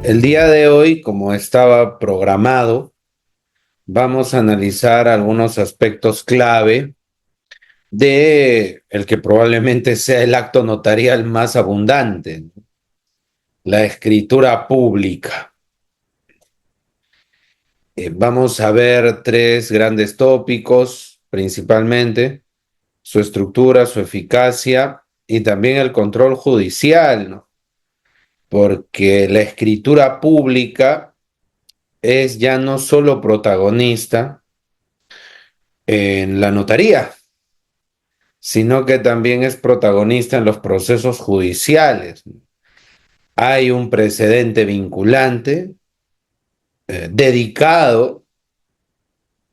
El día de hoy, como estaba programado, vamos a analizar algunos aspectos clave de el que probablemente sea el acto notarial más abundante, la escritura pública. Vamos a ver tres grandes tópicos, principalmente su estructura, su eficacia y también el control judicial, ¿no? Porque la escritura pública es ya no solo protagonista en la notaría, sino que también es protagonista en los procesos judiciales. Hay un precedente vinculante dedicado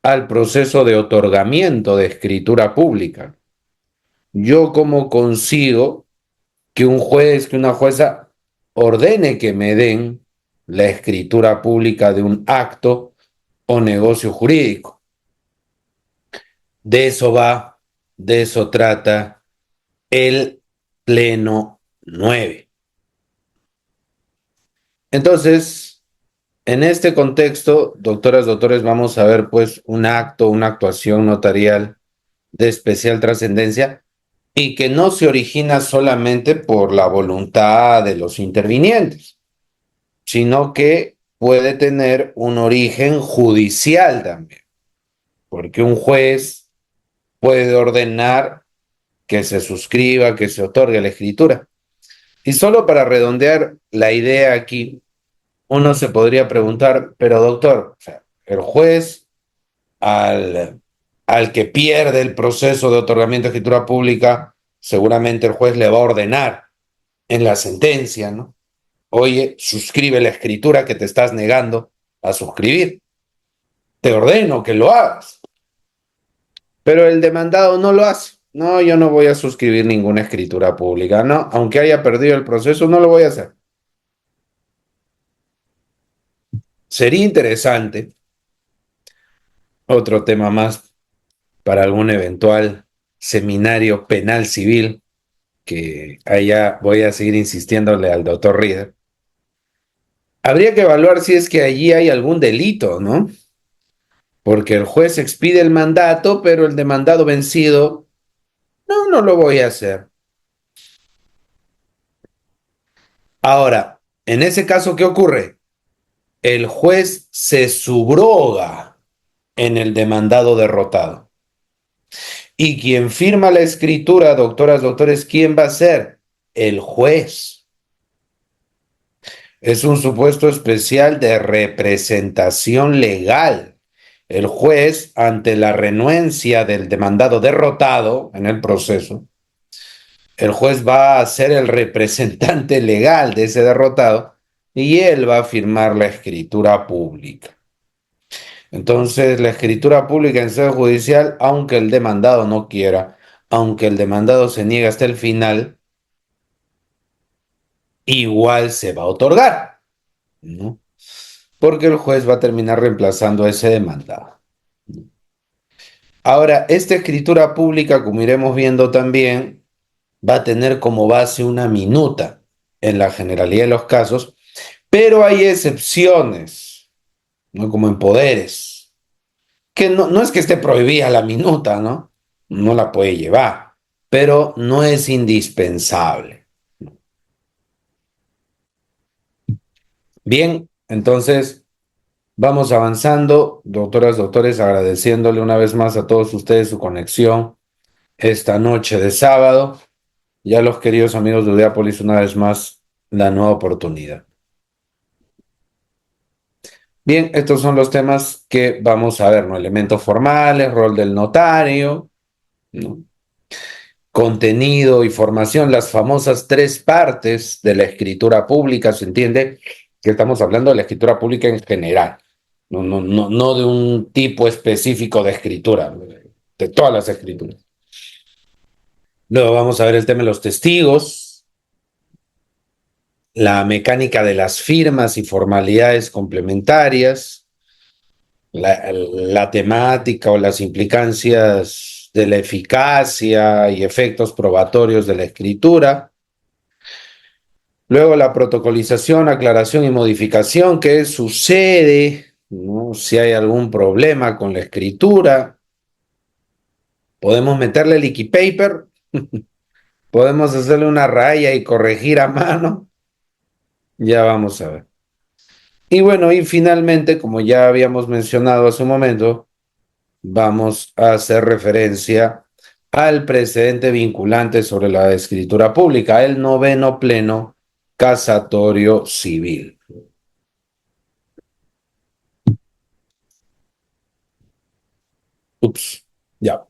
al proceso de otorgamiento de escritura pública. Yo como consigo que un juez, que una jueza ordene que me den la escritura pública de un acto o negocio jurídico. De eso va, de eso trata el Pleno 9. Entonces, en este contexto, doctoras, doctores, vamos a ver pues un acto, una actuación notarial de especial trascendencia y que no se origina solamente por la voluntad de los intervinientes, sino que puede tener un origen judicial también, porque un juez puede ordenar que se suscriba, que se otorgue la escritura. Y solo para redondear la idea aquí, uno se podría preguntar, pero doctor, o sea, el juez al, al que pierde el proceso de otorgamiento de escritura pública, seguramente el juez le va a ordenar en la sentencia, ¿no? Oye, suscribe la escritura que te estás negando a suscribir. Te ordeno que lo hagas. Pero el demandado no lo hace. No, yo no voy a suscribir ninguna escritura pública, no, aunque haya perdido el proceso, no lo voy a hacer. Sería interesante, otro tema más para algún eventual seminario penal civil, que allá voy a seguir insistiéndole al doctor Rieder. Habría que evaluar si es que allí hay algún delito, ¿no? Porque el juez expide el mandato, pero el demandado vencido, no, no lo voy a hacer. Ahora, en ese caso, ¿qué ocurre? El juez se subroga en el demandado derrotado. Y quien firma la escritura, doctoras, doctores, ¿quién va a ser? El juez. Es un supuesto especial de representación legal. El juez, ante la renuencia del demandado derrotado en el proceso, el juez va a ser el representante legal de ese derrotado y él va a firmar la escritura pública. Entonces, la escritura pública en sede judicial, aunque el demandado no quiera, aunque el demandado se niegue hasta el final, igual se va a otorgar, ¿no? Porque el juez va a terminar reemplazando a ese demandado. Ahora, esta escritura pública, como iremos viendo también, va a tener como base una minuta en la generalidad de los casos, pero hay excepciones, ¿no? Como en poderes, que no es que esté prohibida la minuta, ¿no? No la puede llevar, pero no es indispensable. Bien, entonces vamos avanzando, doctoras, doctores, agradeciéndole una vez más a todos ustedes su conexión esta noche de sábado y a los queridos amigos de Udeápolis una vez más la nueva oportunidad. Bien, estos son los temas que vamos a ver, ¿no? Elementos formales, rol del notario, ¿no? Contenido y formación, las famosas tres partes de la escritura pública. Se entiende que estamos hablando de la escritura pública en general, no de un tipo específico de escritura, de todas las escrituras. Luego vamos a ver el tema de los testigos, la mecánica de las firmas y formalidades complementarias, la temática o las implicancias de la eficacia y efectos probatorios de la escritura. Luego la protocolización, aclaración y modificación, qué sucede, ¿no? Si hay algún problema con la escritura, podemos meterle leaky paper, podemos hacerle una raya y corregir a mano, ya vamos a ver. Y bueno, y finalmente, como ya habíamos mencionado hace un momento, vamos a hacer referencia al precedente vinculante sobre la escritura pública, el noveno pleno casatorio civil. Ups, ya.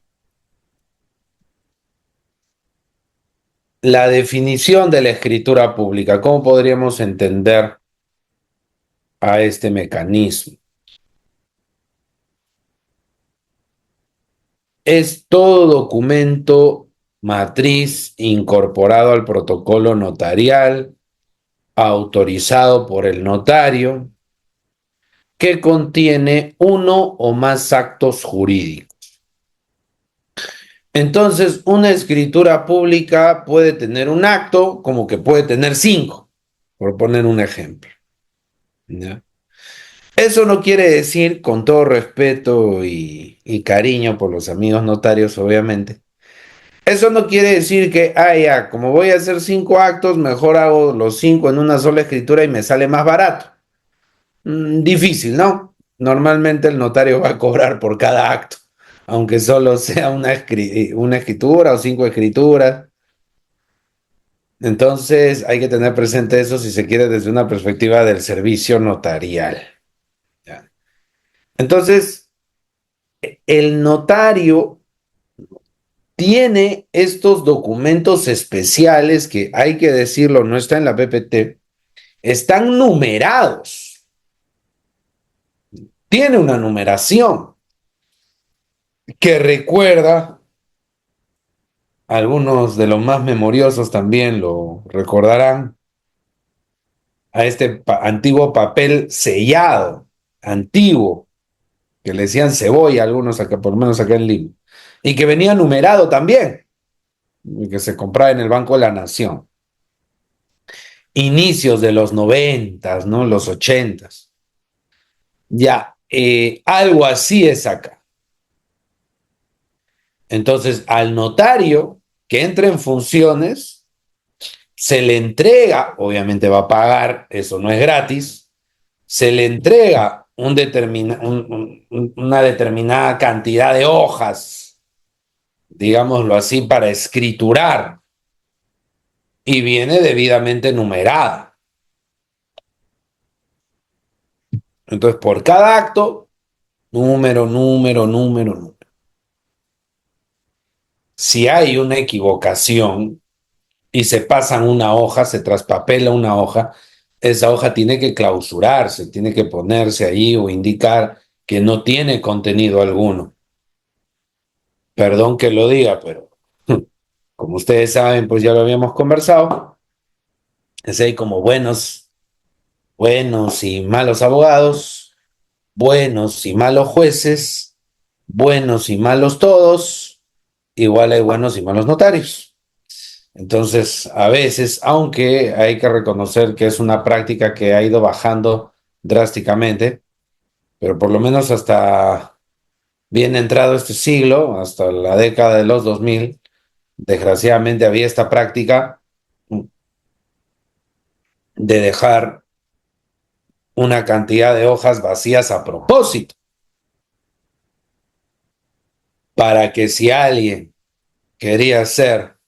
La definición de la escritura pública, ¿cómo podríamos entender a este mecanismo? Es todo documento matriz incorporado al protocolo notarial, autorizado por el notario, que contiene uno o más actos jurídicos. Entonces, una escritura pública puede tener un acto como que puede tener cinco, por poner un ejemplo, ¿ya? Eso no quiere decir, con todo respeto y cariño por los amigos notarios, obviamente, eso no quiere decir que, ya, como voy a hacer cinco actos, mejor hago los cinco en una sola escritura y me sale más barato. Difícil, ¿no? Normalmente el notario va a cobrar por cada acto, aunque solo sea una escritura o cinco escrituras. Entonces hay que tener presente eso si se quiere desde una perspectiva del servicio notarial. ¿Ya? Entonces, el notario tiene estos documentos especiales que hay que decirlo, no está en la PPT, están numerados, tiene una numeración que recuerda, algunos de los más memoriosos también lo recordarán, a este antiguo papel sellado, antiguo, que le decían cebolla, algunos acá, por lo menos acá en Lima, y que venía numerado también, y que se compraba en el Banco de la Nación. Inicios de los noventas, ¿no? Los ochentas. Ya, algo así es acá. Entonces, al notario que entre en funciones, se le entrega, obviamente va a pagar, eso no es gratis, se le entrega una determinada cantidad de hojas, digámoslo así, para escriturar, y viene debidamente numerada. Entonces, por cada acto, número. Si hay una equivocación y se pasan una hoja, se traspapela una hoja, esa hoja tiene que clausurarse, tiene que ponerse ahí o indicar que no tiene contenido alguno. Perdón que lo diga, pero como ustedes saben, pues ya lo habíamos conversado, es ahí como buenos y malos abogados, buenos y malos jueces, buenos y malos todos, igual hay buenos y malos notarios. Entonces, a veces, aunque hay que reconocer que es una práctica que ha ido bajando drásticamente, pero por lo menos hasta bien entrado este siglo, hasta la década de los 2000, desgraciadamente había esta práctica de dejar una cantidad de hojas vacías a propósito, para que si alguien quería hacer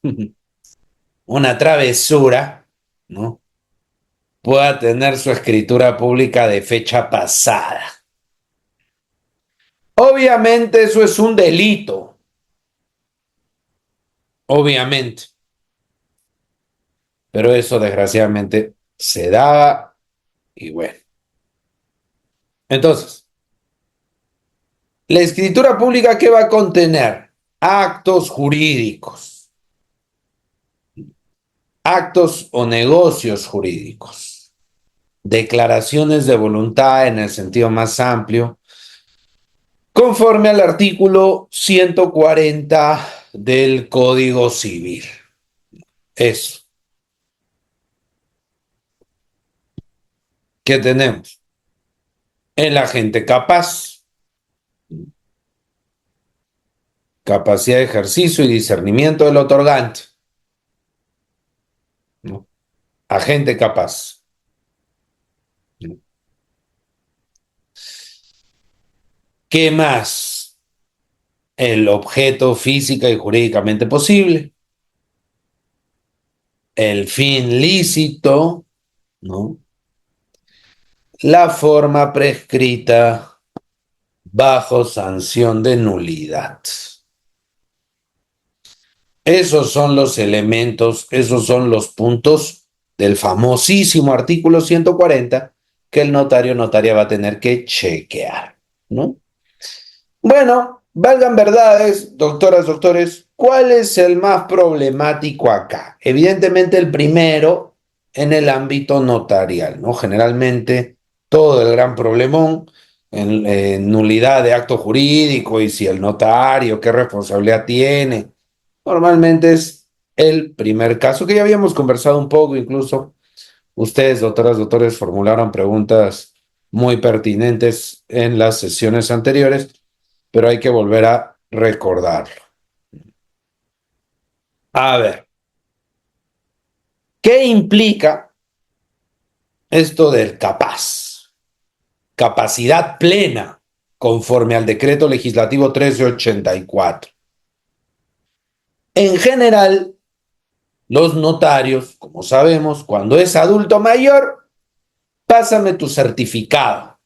una travesura, ¿no?, pueda tener su escritura pública de fecha pasada. Obviamente eso es un delito, obviamente, pero eso desgraciadamente se daba y bueno. Entonces, la escritura pública, ¿qué va a contener? Actos jurídicos, actos o negocios jurídicos, declaraciones de voluntad en el sentido más amplio, conforme al artículo 140 del Código Civil. Eso. ¿Qué tenemos? El agente capaz, capacidad de ejercicio y discernimiento del otorgante, ¿no? Agente capaz. ¿Qué más? El objeto física y jurídicamente posible, el fin lícito, ¿no? La forma prescrita bajo sanción de nulidad. Esos son los elementos, esos son los puntos del famosísimo artículo 140 que el notario o notaria va a tener que chequear, ¿no? Bueno, valgan verdades, doctoras, doctores, ¿cuál es el más problemático acá? Evidentemente el primero en el ámbito notarial, ¿no? Generalmente todo el gran problemón en nulidad de acto jurídico y si el notario, qué responsabilidad tiene. Normalmente es el primer caso que ya habíamos conversado un poco, incluso ustedes, doctoras, doctores, formularon preguntas muy pertinentes en las sesiones anteriores, pero hay que volver a recordarlo. A ver, ¿qué implica esto del capaz? Capacidad plena, conforme al decreto legislativo 1384. En general, los notarios, como sabemos, cuando es adulto mayor, pásame tu certificado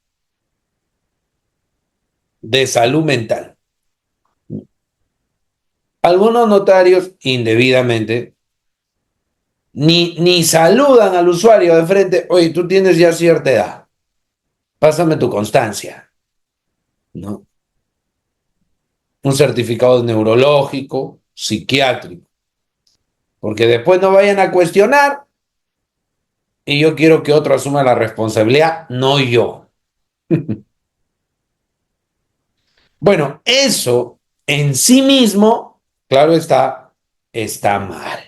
de salud mental. Algunos notarios, indebidamente, ni saludan al usuario de frente. Oye, tú tienes ya cierta edad, pásame tu constancia, ¿no? Un certificado neurológico, psiquiátrico, porque después no vayan a cuestionar y yo quiero que otro asuma la responsabilidad, no yo. Bueno, eso en sí mismo, claro está, está mal.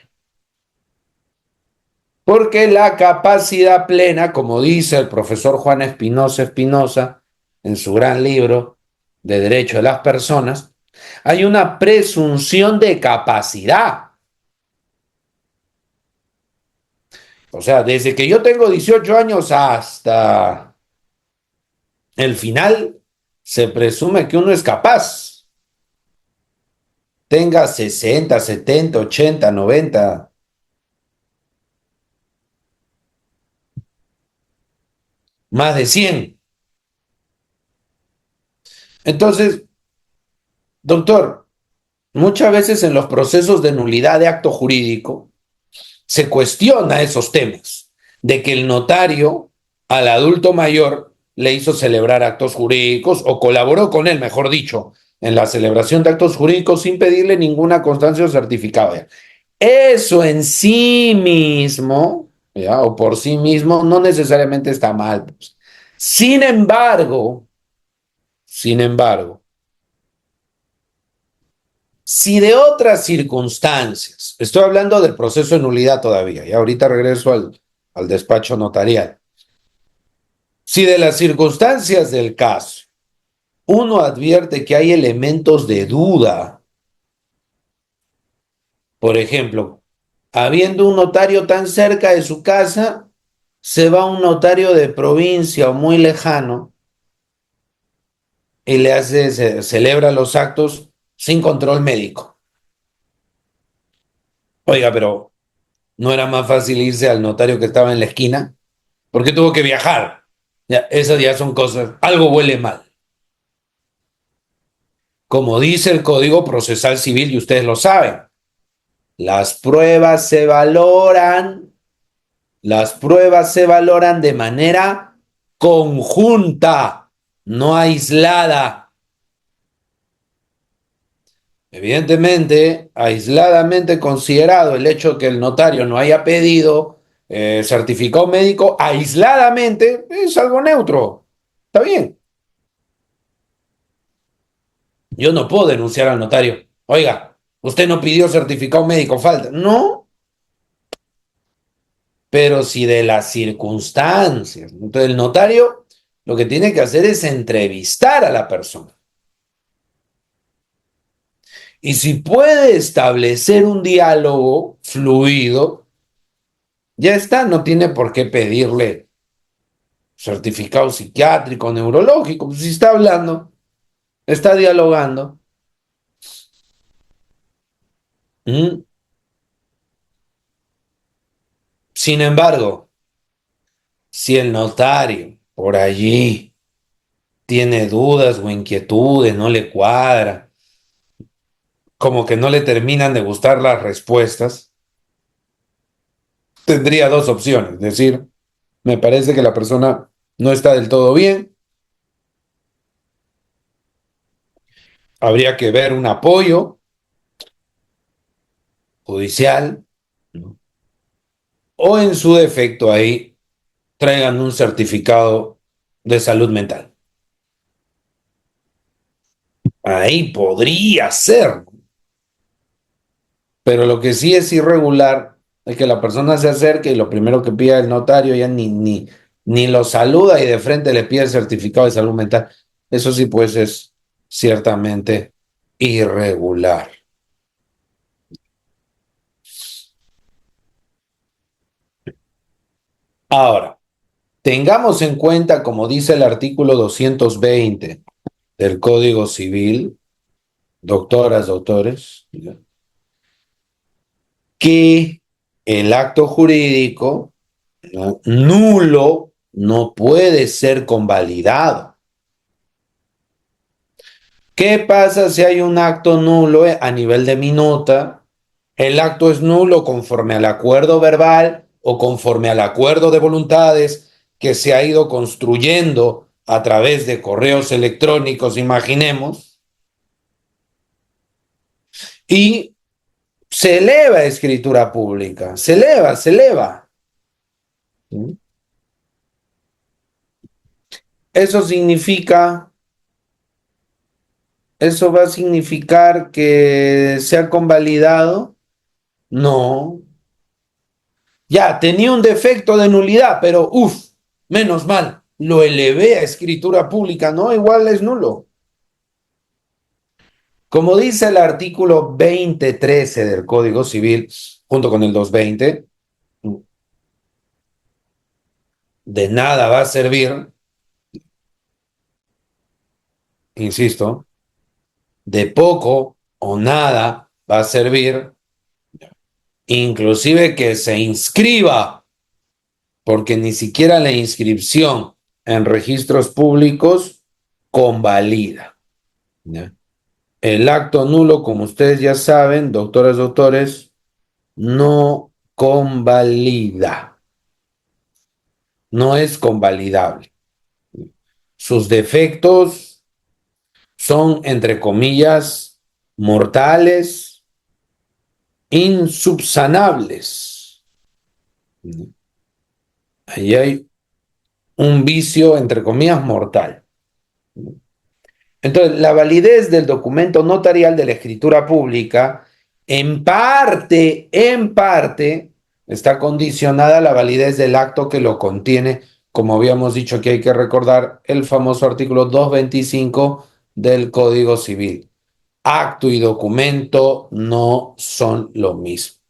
Porque la capacidad plena, como dice el profesor Juan Espinosa Espinosa en su gran libro de Derecho de las Personas, hay una presunción de capacidad. O sea, desde que yo tengo 18 años hasta el final, se presume que uno es capaz. Tenga 60, 70, 80, 90, más de 100. Entonces, doctor, muchas veces en los procesos de nulidad de acto jurídico se cuestiona esos temas, de que el notario al adulto mayor le hizo celebrar actos jurídicos o colaboró con él, mejor dicho, en la celebración de actos jurídicos sin pedirle ninguna constancia o certificado. ¿Ya? Eso en sí mismo, ¿ya? O por sí mismo, no necesariamente está mal, pues. Sin embargo, si de otras circunstancias, estoy hablando del proceso de nulidad todavía, y ahorita regreso al despacho notarial. Si de las circunstancias del caso uno advierte que hay elementos de duda, por ejemplo, habiendo un notario tan cerca de su casa, se va a un notario de provincia o muy lejano y le celebra los actos sin control médico. Oiga, pero ¿no era más fácil irse al notario que estaba en la esquina? ¿Por qué tuvo que viajar? Ya, esas ya son cosas, algo huele mal. Como dice el Código Procesal Civil, y ustedes lo saben, las pruebas se valoran, las pruebas se valoran de manera conjunta, no aislada. Evidentemente, aisladamente considerado el hecho de que el notario no haya pedido certificado médico, aisladamente es algo neutro. Está bien. Yo no puedo denunciar al notario. Oiga, usted no pidió certificado médico, falta. No, pero si de las circunstancias. Entonces el notario lo que tiene que hacer es entrevistar a la persona. Y si puede establecer un diálogo fluido, ya está, no tiene por qué pedirle certificado psiquiátrico, neurológico. Pues si está hablando, está dialogando. ¿Mm? Sin embargo, si el notario por allí tiene dudas o inquietudes, no le cuadra, como que no le terminan de gustar las respuestas, tendría dos opciones. Decir, me parece que la persona no está del todo bien, habría que ver un apoyo judicial, ¿no? O en su defecto ahí traigan un certificado de salud mental. Ahí podría ser, pero lo que sí es irregular es que la persona se acerque y lo primero que pida el notario ya ni lo saluda y de frente le pide el certificado de salud mental. Eso sí, pues es ciertamente irregular. Ahora, tengamos en cuenta, como dice el artículo 220 del Código Civil, doctoras, doctores, que el acto jurídico, ¿no?, nulo no puede ser convalidado. ¿Qué pasa si hay un acto nulo a nivel de minuta? El acto es nulo conforme al acuerdo verbal o conforme al acuerdo de voluntades que se ha ido construyendo a través de correos electrónicos, imaginemos, y se eleva a escritura pública, se eleva, se eleva. Eso significa, eso va a significar que se ha convalidado. No, ya tenía un defecto de nulidad, pero uff, menos mal, lo elevé a escritura pública, no, igual es nulo. Como dice el artículo 2013 del Código Civil, junto con el 220, de nada va a servir, insisto, de poco o nada va a servir, inclusive que se inscriba, porque ni siquiera la inscripción en registros públicos convalida, ¿ya? El acto nulo, como ustedes ya saben, doctoras, doctores, no convalida, no es convalidable. Sus defectos son, entre comillas, mortales, insubsanables. Ahí hay un vicio, entre comillas, mortal. Entonces, la validez del documento notarial de la escritura pública, en parte, está condicionada a la validez del acto que lo contiene, como habíamos dicho que hay que recordar el famoso artículo 225 del Código Civil. Acto y documento no son lo mismo.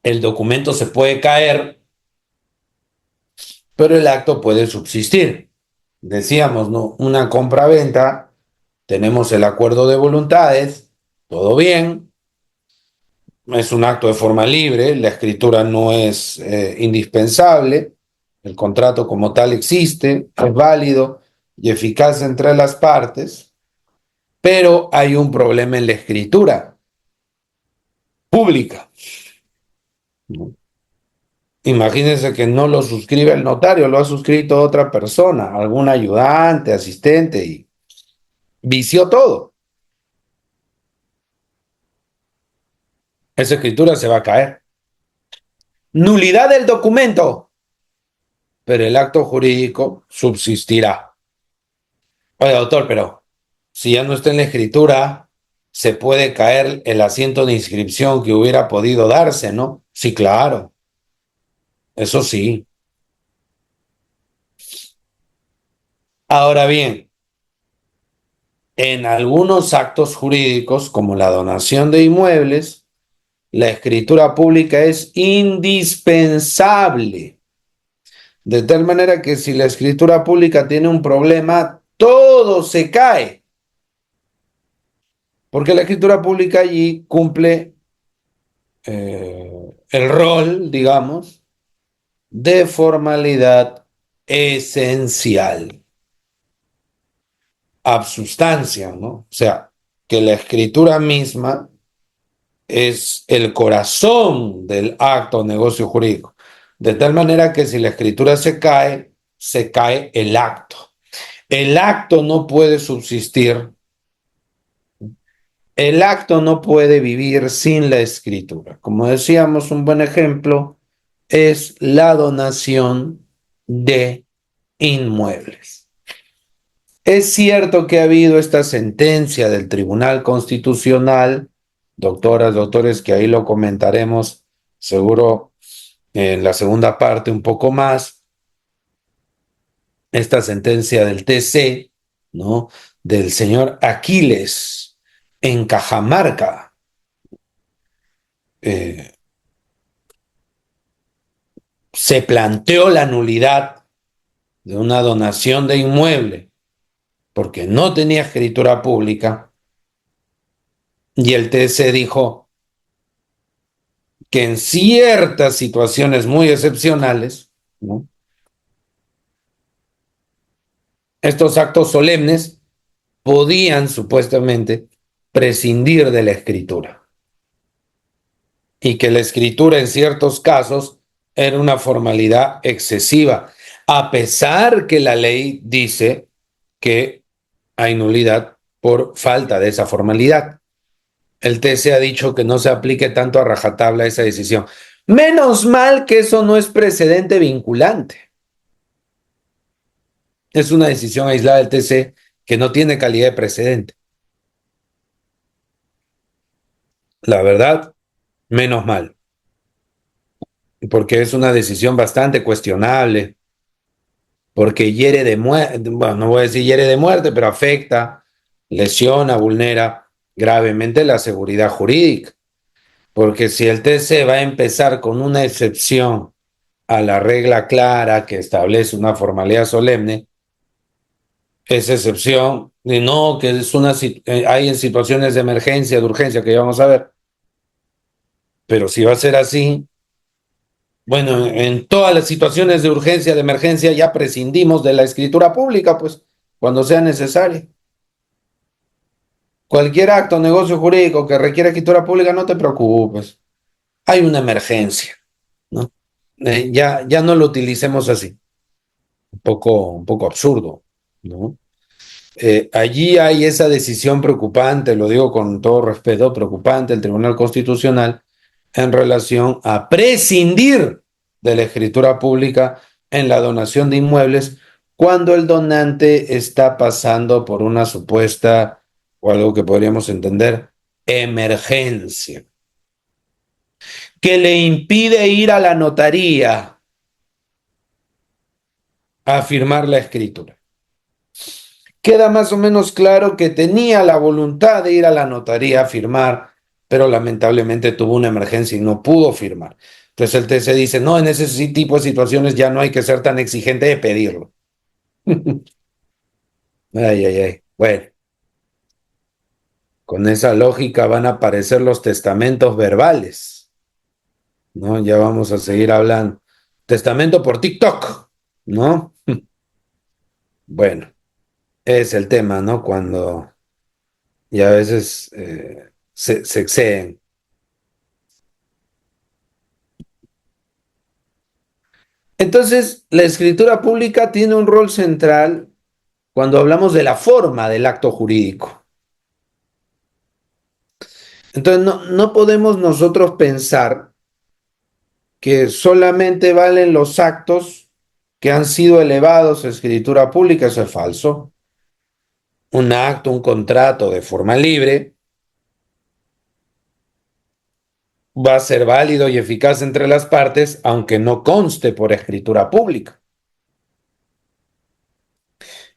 El documento se puede caer, pero el acto puede subsistir. Decíamos, ¿no? Una compra-venta, tenemos el acuerdo de voluntades, todo bien, es un acto de forma libre, la escritura no es indispensable, el contrato como tal existe, es válido y eficaz entre las partes, pero hay un problema en la escritura pública, ¿no? Imagínense que no lo suscribe el notario, lo ha suscrito otra persona, algún ayudante, asistente, y vició todo. Esa escritura se va a caer. Nulidad del documento, pero el acto jurídico subsistirá. Oye, doctor, pero si ya no está en la escritura, se puede caer el asiento de inscripción que hubiera podido darse, ¿no? Sí, claro, eso sí. Ahora bien, en algunos actos jurídicos, como la donación de inmuebles, la escritura pública es indispensable, de tal manera que si la escritura pública tiene un problema, todo se cae, porque la escritura pública allí cumple el rol, digamos, de formalidad esencial, absustancia, ¿no? O sea, que la escritura misma es el corazón del acto o negocio jurídico. De tal manera que si la escritura se cae el acto. El acto no puede subsistir, el acto no puede vivir sin la escritura. Como decíamos, un buen ejemplo es la donación de inmuebles. Es cierto que ha habido esta sentencia del Tribunal Constitucional, doctoras, doctores, que ahí lo comentaremos seguro en la segunda parte un poco más, esta sentencia del TC, ¿no? Del señor Aquiles en Cajamarca. Eh, Se planteó la nulidad de una donación de inmueble porque no tenía escritura pública y el TC dijo que en ciertas situaciones muy excepcionales, ¿no? Estos actos solemnes podían supuestamente prescindir de la escritura y que la escritura en ciertos casos era una formalidad excesiva, a pesar que la ley dice que hay nulidad por falta de esa formalidad. El TC ha dicho que no se aplique tanto a rajatabla esa decisión. Menos mal que eso no es precedente vinculante. Es una decisión aislada del TC que no tiene calidad de precedente. La verdad, menos mal, porque es una decisión bastante cuestionable, porque hiere de muerte, bueno, no voy a decir hiere de muerte, pero afecta, lesiona, vulnera gravemente la seguridad jurídica. Porque si el TC va a empezar con una excepción a la regla clara que establece una formalidad solemne, esa excepción, de no, que es hay en situaciones de emergencia, de urgencia, que ya vamos a ver, pero si va a ser así, bueno, en todas las situaciones de urgencia, de emergencia, ya prescindimos de la escritura pública, pues, cuando sea necesario. Cualquier acto, negocio jurídico que requiera escritura pública, no te preocupes. Hay una emergencia, ¿no? Ya no lo utilicemos así. Un poco absurdo, ¿no? Allí hay esa decisión preocupante, lo digo con todo respeto, preocupante del Tribunal Constitucional en relación a prescindir de la escritura pública en la donación de inmuebles cuando el donante está pasando por una supuesta, o algo que podríamos entender, emergencia, que le impide ir a la notaría a firmar la escritura. Queda más o menos claro que tenía la voluntad de ir a la notaría a firmar, pero lamentablemente tuvo una emergencia y no pudo firmar. Entonces el TC dice, no, en ese tipo de situaciones ya no hay que ser tan exigente de pedirlo. Ay, ay, ay. Bueno, con esa lógica van a aparecer los testamentos verbales, ¿no? Ya vamos a seguir hablando. Testamento por TikTok, ¿no? Bueno, es el tema, ¿no? Cuando ya a veces se exceden. Entonces, la escritura pública tiene un rol central cuando hablamos de la forma del acto jurídico. Entonces, no podemos nosotros pensar que solamente valen los actos que han sido elevados a escritura pública. Eso es falso. Un acto, un contrato de forma libre, va a ser válido y eficaz entre las partes, aunque no conste por escritura pública.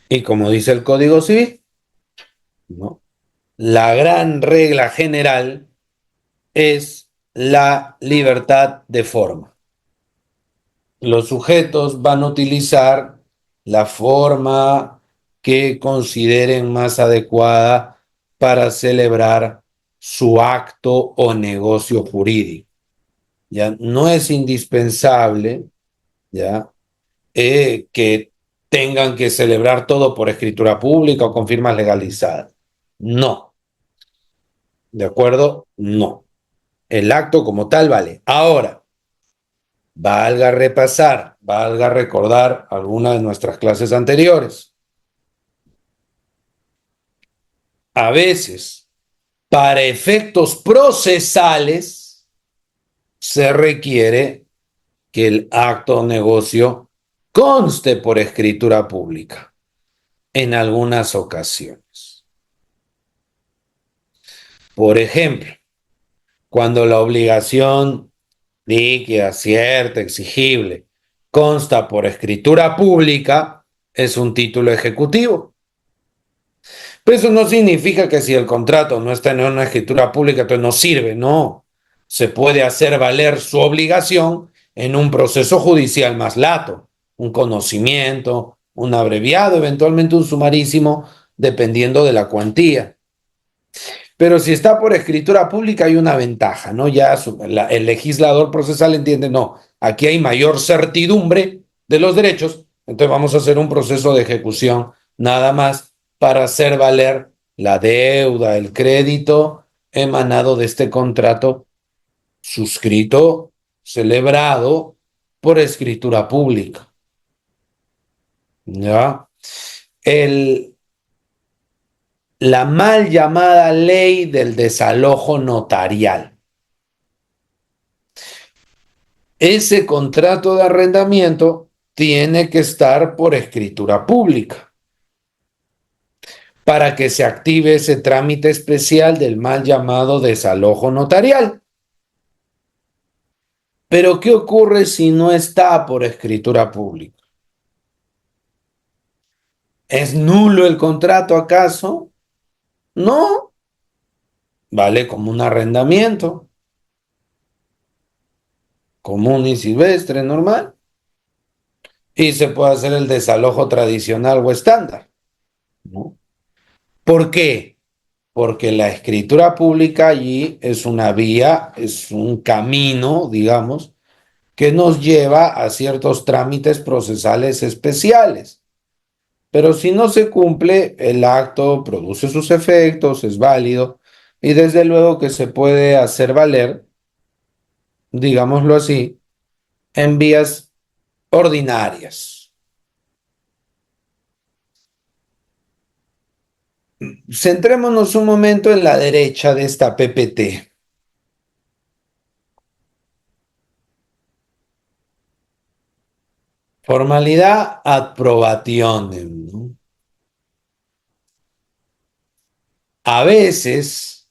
Y como dice el Código Civil, ¿no? La gran regla general es la libertad de forma. Los sujetos van a utilizar la forma que consideren más adecuada para celebrar su acto o negocio jurídico. Ya no es indispensable, ya, que tengan que celebrar todo por escritura pública o con firmas legalizadas. No, ¿de acuerdo? No. El acto como tal vale. Ahora, valga repasar, valga recordar algunas de nuestras clases anteriores. A veces, para efectos procesales, se requiere que el acto o negocio conste por escritura pública en algunas ocasiones. Por ejemplo, cuando la obligación líquida, cierta, exigible, consta por escritura pública, es un título ejecutivo. Pero eso no significa que si el contrato no está en una escritura pública, entonces no sirve, no. Se puede hacer valer su obligación en un proceso judicial más lato, un conocimiento, un abreviado, eventualmente un sumarísimo, dependiendo de la cuantía. Pero si está por escritura pública hay una ventaja, ¿no? Ya el legislador procesal entiende, no, aquí hay mayor certidumbre de los derechos, entonces vamos a hacer un proceso de ejecución nada más para hacer valer la deuda, el crédito emanado de este contrato suscrito, celebrado por escritura pública. ¿Ya? El, la mal llamada ley del desalojo notarial. Ese contrato de arrendamiento tiene que estar por escritura pública para que se active ese trámite especial del mal llamado desalojo notarial. Pero ¿qué ocurre si no está por escritura pública? ¿Es nulo el contrato acaso? No, vale como un arrendamiento común y silvestre, normal. Y se puede hacer el desalojo tradicional o estándar, ¿no? ¿Por qué? Porque la escritura pública allí es una vía, es un camino, digamos, que nos lleva a ciertos trámites procesales especiales. Pero si no se cumple, el acto produce sus efectos, es válido y desde luego que se puede hacer valer, digámoslo así, en vías ordinarias. Centrémonos un momento en la derecha de esta PPT. Formalidad ad probationem, ¿no? A veces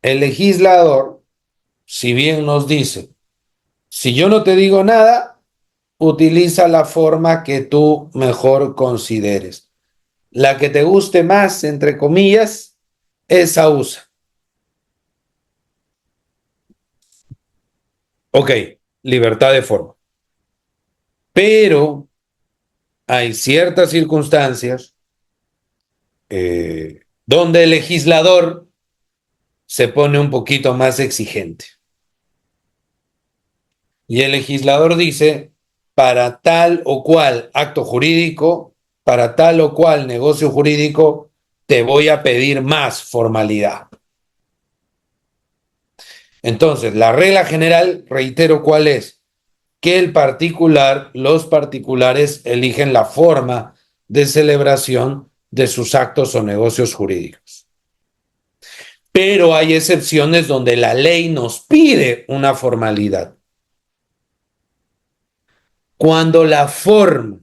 el legislador, si bien nos dice, si yo no te digo nada, utiliza la forma que tú mejor consideres. La que te guste más, entre comillas, esa usa. Ok, libertad de forma. Pero hay ciertas circunstancias donde el legislador se pone un poquito más exigente. Y el legislador dice, para tal o cual acto jurídico, para tal o cual negocio jurídico, te voy a pedir más formalidad. Entonces, la regla general, reitero cuál es, que los particulares eligen la forma de celebración de sus actos o negocios jurídicos. Pero hay excepciones donde la ley nos pide una formalidad. Cuando la forma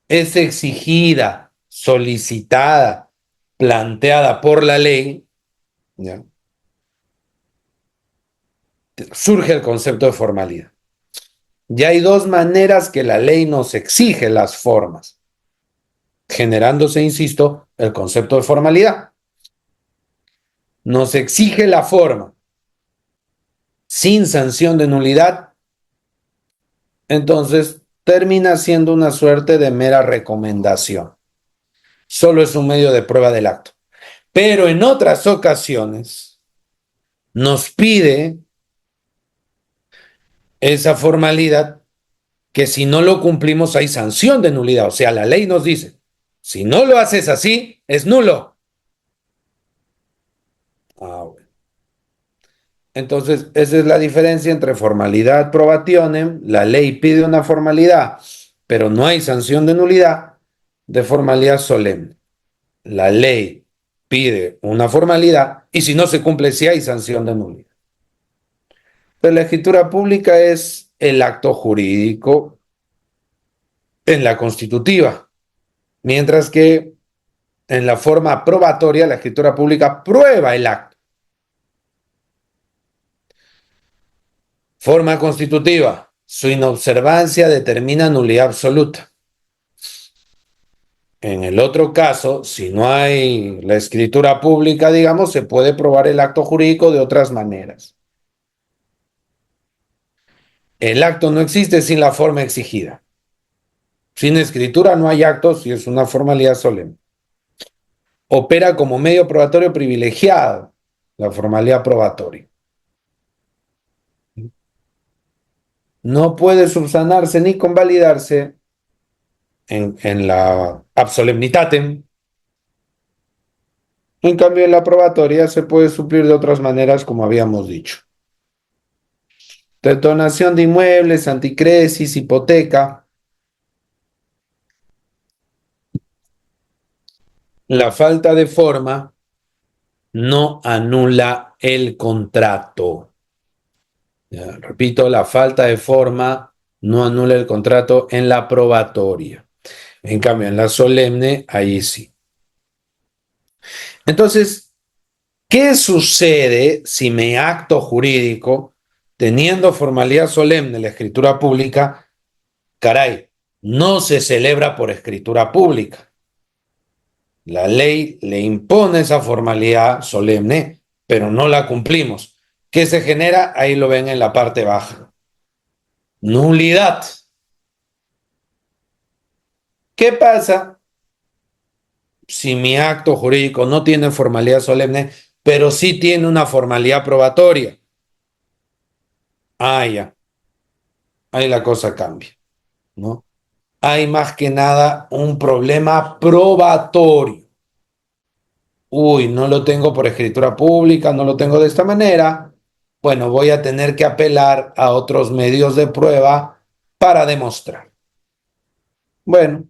es exigida, solicitada, planteada por la ley, ¿ya? surge el concepto de formalidad. Ya hay dos maneras que la ley nos exige las formas, generándose, insisto, el concepto de formalidad. Nos exige la forma sin sanción de nulidad, entonces termina siendo una suerte de mera recomendación. Solo es un medio de prueba del acto. Pero en otras ocasiones nos pide esa formalidad que si no lo cumplimos hay sanción de nulidad. O sea, la ley nos dice, si no lo haces así, es nulo. Bueno. Entonces, esa es la diferencia entre formalidad probationem, la ley pide una formalidad, pero no hay sanción de nulidad, de formalidad solemne. La ley pide una formalidad y si no se cumple, sí hay sanción de nulidad. Pero la escritura pública es el acto jurídico en la constitutiva, mientras que en la forma probatoria la escritura pública prueba el acto. Forma constitutiva, su inobservancia determina nulidad absoluta. En el otro caso, si no hay la escritura pública, digamos, se puede probar el acto jurídico de otras maneras. El acto no existe sin la forma exigida. Sin escritura no hay acto si es una formalidad solemne. Opera como medio probatorio privilegiado, la formalidad probatoria. No puede subsanarse ni convalidarse en la ab solemnitatem. En cambio, en la probatoria se puede suplir de otras maneras, como habíamos dicho. Detonación de inmuebles, anticresis, hipoteca. La falta de forma no anula el contrato. Ya, repito, la falta de forma no anula el contrato en la probatoria. En cambio, en la solemne, ahí sí. Entonces, ¿qué sucede si mi acto jurídico, teniendo formalidad solemne la escritura pública, caray, no se celebra por escritura pública? La ley le impone esa formalidad solemne, pero no la cumplimos. ¿Qué se genera? Ahí lo ven en la parte baja. Nulidad. ¿Qué pasa si mi acto jurídico no tiene formalidad solemne, pero sí tiene una formalidad probatoria? Ya. Ahí la cosa cambia, ¿no? Hay más que nada un problema probatorio. Uy, no lo tengo por escritura pública, no lo tengo de esta manera. Bueno, voy a tener que apelar a otros medios de prueba para demostrar. Bueno,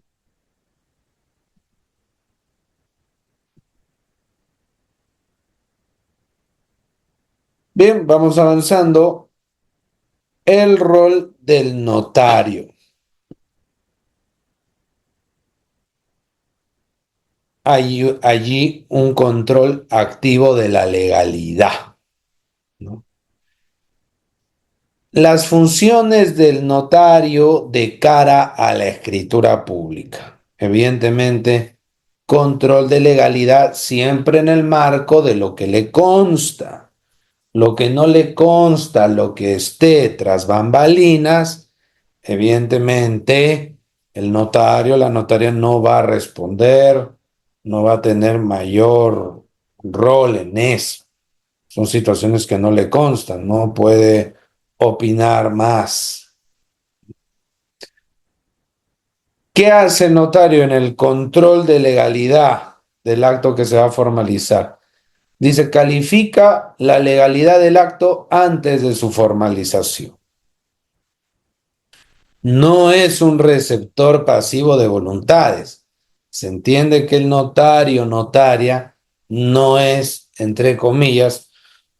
bien, vamos avanzando. El rol del notario. Hay allí un control activo de la legalidad, ¿no? Las funciones del notario de cara a la escritura pública. Evidentemente, control de legalidad siempre en el marco de lo que le consta. Lo que no le consta, lo que esté tras bambalinas, evidentemente el notario, la notaria no va a responder, no va a tener mayor rol en eso. Son situaciones que no le constan, no puede opinar más. ¿Qué hace el notario en el control de legalidad del acto que se va a formalizar? Dice, califica la legalidad del acto antes de su formalización. No es un receptor pasivo de voluntades. Se entiende que el notario, notaria, no es, entre comillas,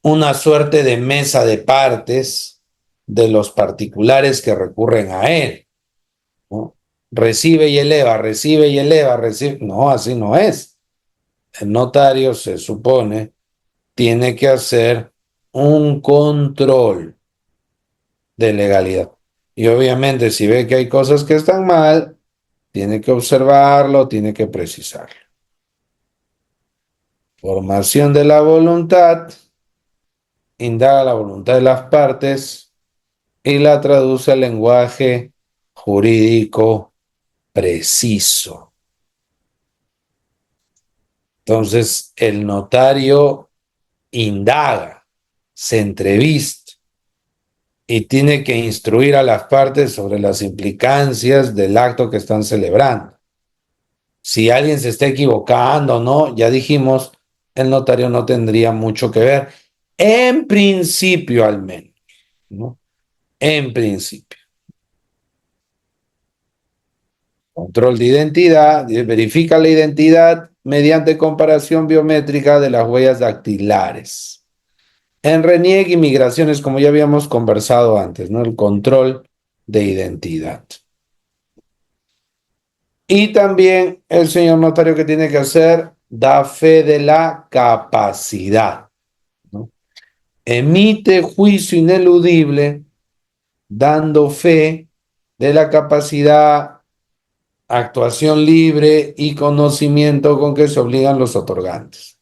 una suerte de mesa de partes de los particulares que recurren a él, ¿no? Recibe y eleva, recibe y eleva, recibe. No, así no es. El notario, se supone, tiene que hacer un control. de legalidad. Y obviamente si ve que hay cosas que están mal, tiene que observarlo, tiene que precisarlo. Formación de la voluntad, indaga la voluntad de las partes y la traduce al lenguaje jurídico preciso. Entonces, el notario indaga, se entrevista y tiene que instruir a las partes sobre las implicancias del acto que están celebrando. Si alguien se está equivocando o no, ya dijimos, el notario no tendría mucho que ver, en principio al menos, ¿no? En principio. Control de identidad, verifica la identidad mediante comparación biométrica de las huellas dactilares. En RENIEC y migraciones, como ya habíamos conversado antes, ¿no? El control de identidad. Y también el señor notario que tiene que hacer, da fe de la capacidad, ¿no? Emite juicio ineludible, dando fe de la capacidad, actuación libre y conocimiento con que se obligan los otorgantes.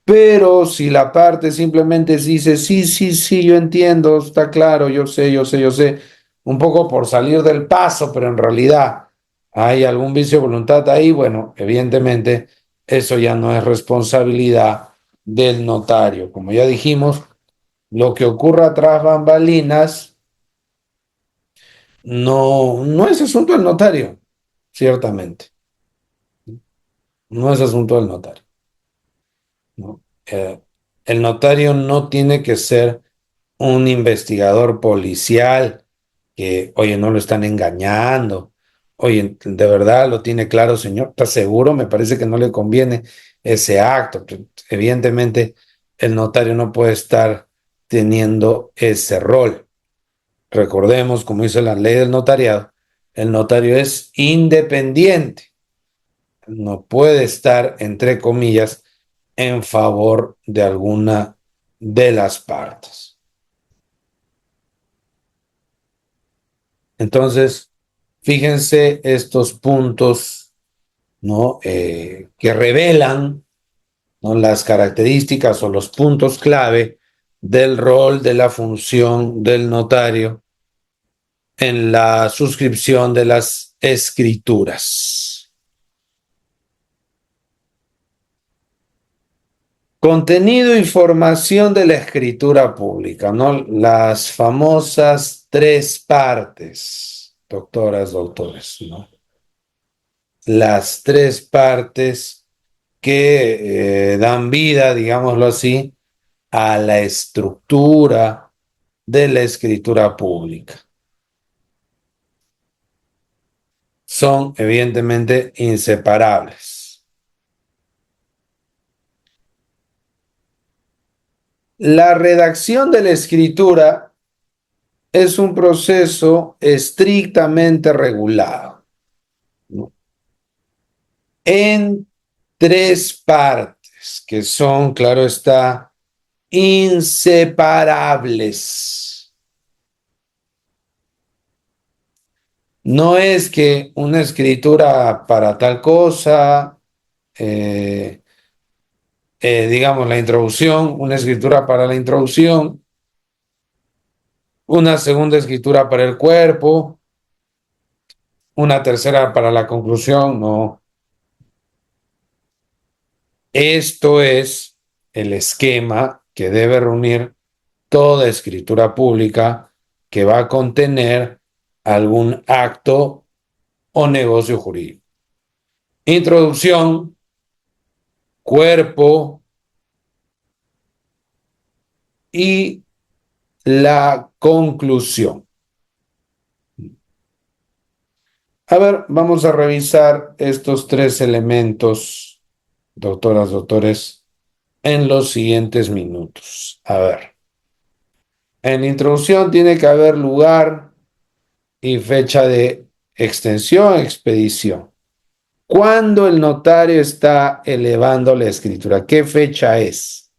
Pero si la parte simplemente dice, sí, sí, sí, yo entiendo, está claro, yo sé, yo sé, yo sé, un poco por salir del paso, pero en realidad hay algún vicio de voluntad ahí, bueno, evidentemente eso ya no es responsabilidad del notario. Como ya dijimos, lo que ocurra tras bambalinas no es asunto del notario, ciertamente, no es asunto del notario, ¿no? El notario no tiene que ser un investigador policial que, oye, no lo están engañando, oye, de verdad lo tiene claro, señor, ¿está seguro? Me parece que no le conviene ese acto. Evidentemente, el notario no puede estar teniendo ese rol. Recordemos, como dice la ley del notariado, el notario es independiente, no puede estar, entre comillas, en favor de alguna de las partes. Entonces, fíjense estos puntos, ¿no? Que revelan, ¿no? Las características o los puntos clave del rol de la función del notario en la suscripción de las escrituras. Contenido y formación de la escritura pública, ¿no? Las famosas tres partes, doctoras, doctores, ¿no? Las tres partes que dan vida, digámoslo así, a la estructura de la escritura pública. Son evidentemente inseparables. La redacción de la escritura es un proceso estrictamente regulado, ¿no? En tres partes que son, claro está, inseparables. No es que una escritura para tal cosa, eh, digamos la introducción, una escritura para la introducción, una segunda escritura para el cuerpo, una tercera para la conclusión, no. Esto es el esquema que debe reunir toda escritura pública que va a contener algún acto o negocio jurídico. Introducción, cuerpo y la conclusión. A ver, vamos a revisar estos tres elementos, doctoras, doctores, en los siguientes minutos. A ver, en la introducción tiene que haber lugar y fecha de extensión, expedición. ¿Cuándo el notario está elevando la escritura? ¿Qué fecha es?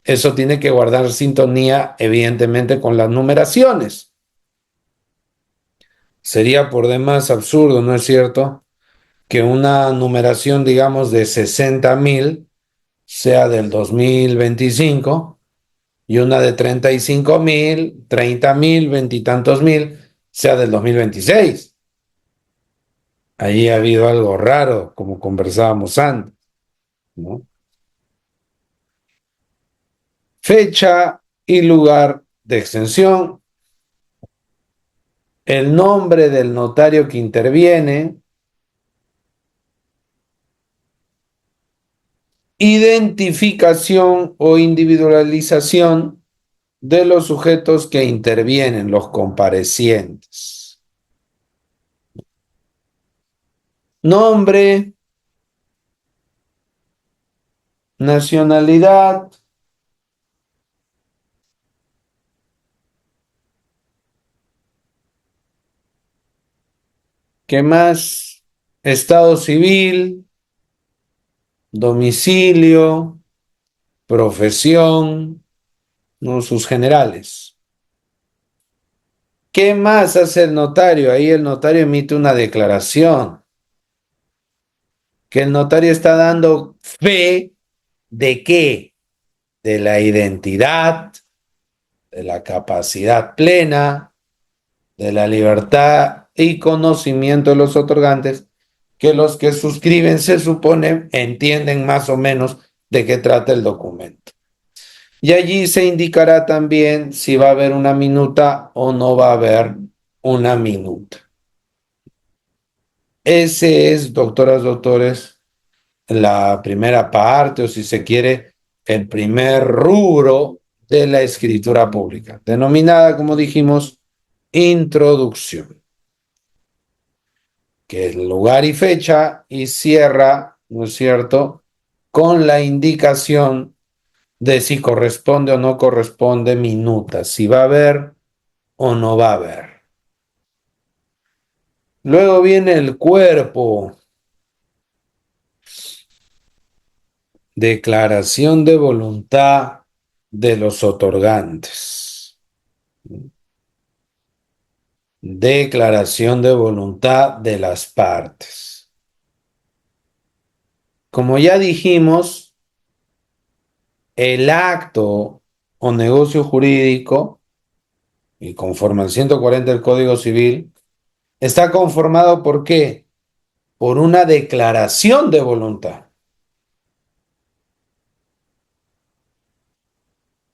Eso tiene que guardar sintonía, evidentemente, con las numeraciones. Sería por demás absurdo, ¿no es cierto?, que una numeración, digamos, de 60.000 sea del 2025 y una de 35.000, 30.000, veintitantos mil sea del 2026. Ahí ha habido algo raro, como conversábamos antes, ¿no? Fecha y lugar de extensión, el nombre del notario que interviene, identificación o individualización de los sujetos que intervienen, los comparecientes. Nombre, nacionalidad, ¿qué más? Estado civil, domicilio, profesión, ¿no?, sus generales. ¿Qué más hace el notario? Ahí el notario emite una declaración, que el notario está dando fe de qué, de la identidad, de la capacidad plena, de la libertad y conocimiento de los otorgantes, que los que suscriben, se supone, entienden más o menos de qué trata el documento. Y allí se indicará también si va a haber una minuta o no va a haber una minuta. Ese es, doctoras, doctores, la primera parte, o si se quiere, el primer rubro de la escritura pública, denominada, como dijimos, introducción, que es lugar y fecha, y cierra, ¿no es cierto?, con la indicación de si corresponde o no corresponde minuta, si va a haber o no va a haber. Luego viene el cuerpo, declaración de voluntad de los otorgantes. Declaración de voluntad de las partes. Como ya dijimos, el acto o negocio jurídico, y conforme al 140 del Código Civil, está conformado ¿por qué? Por una declaración de voluntad.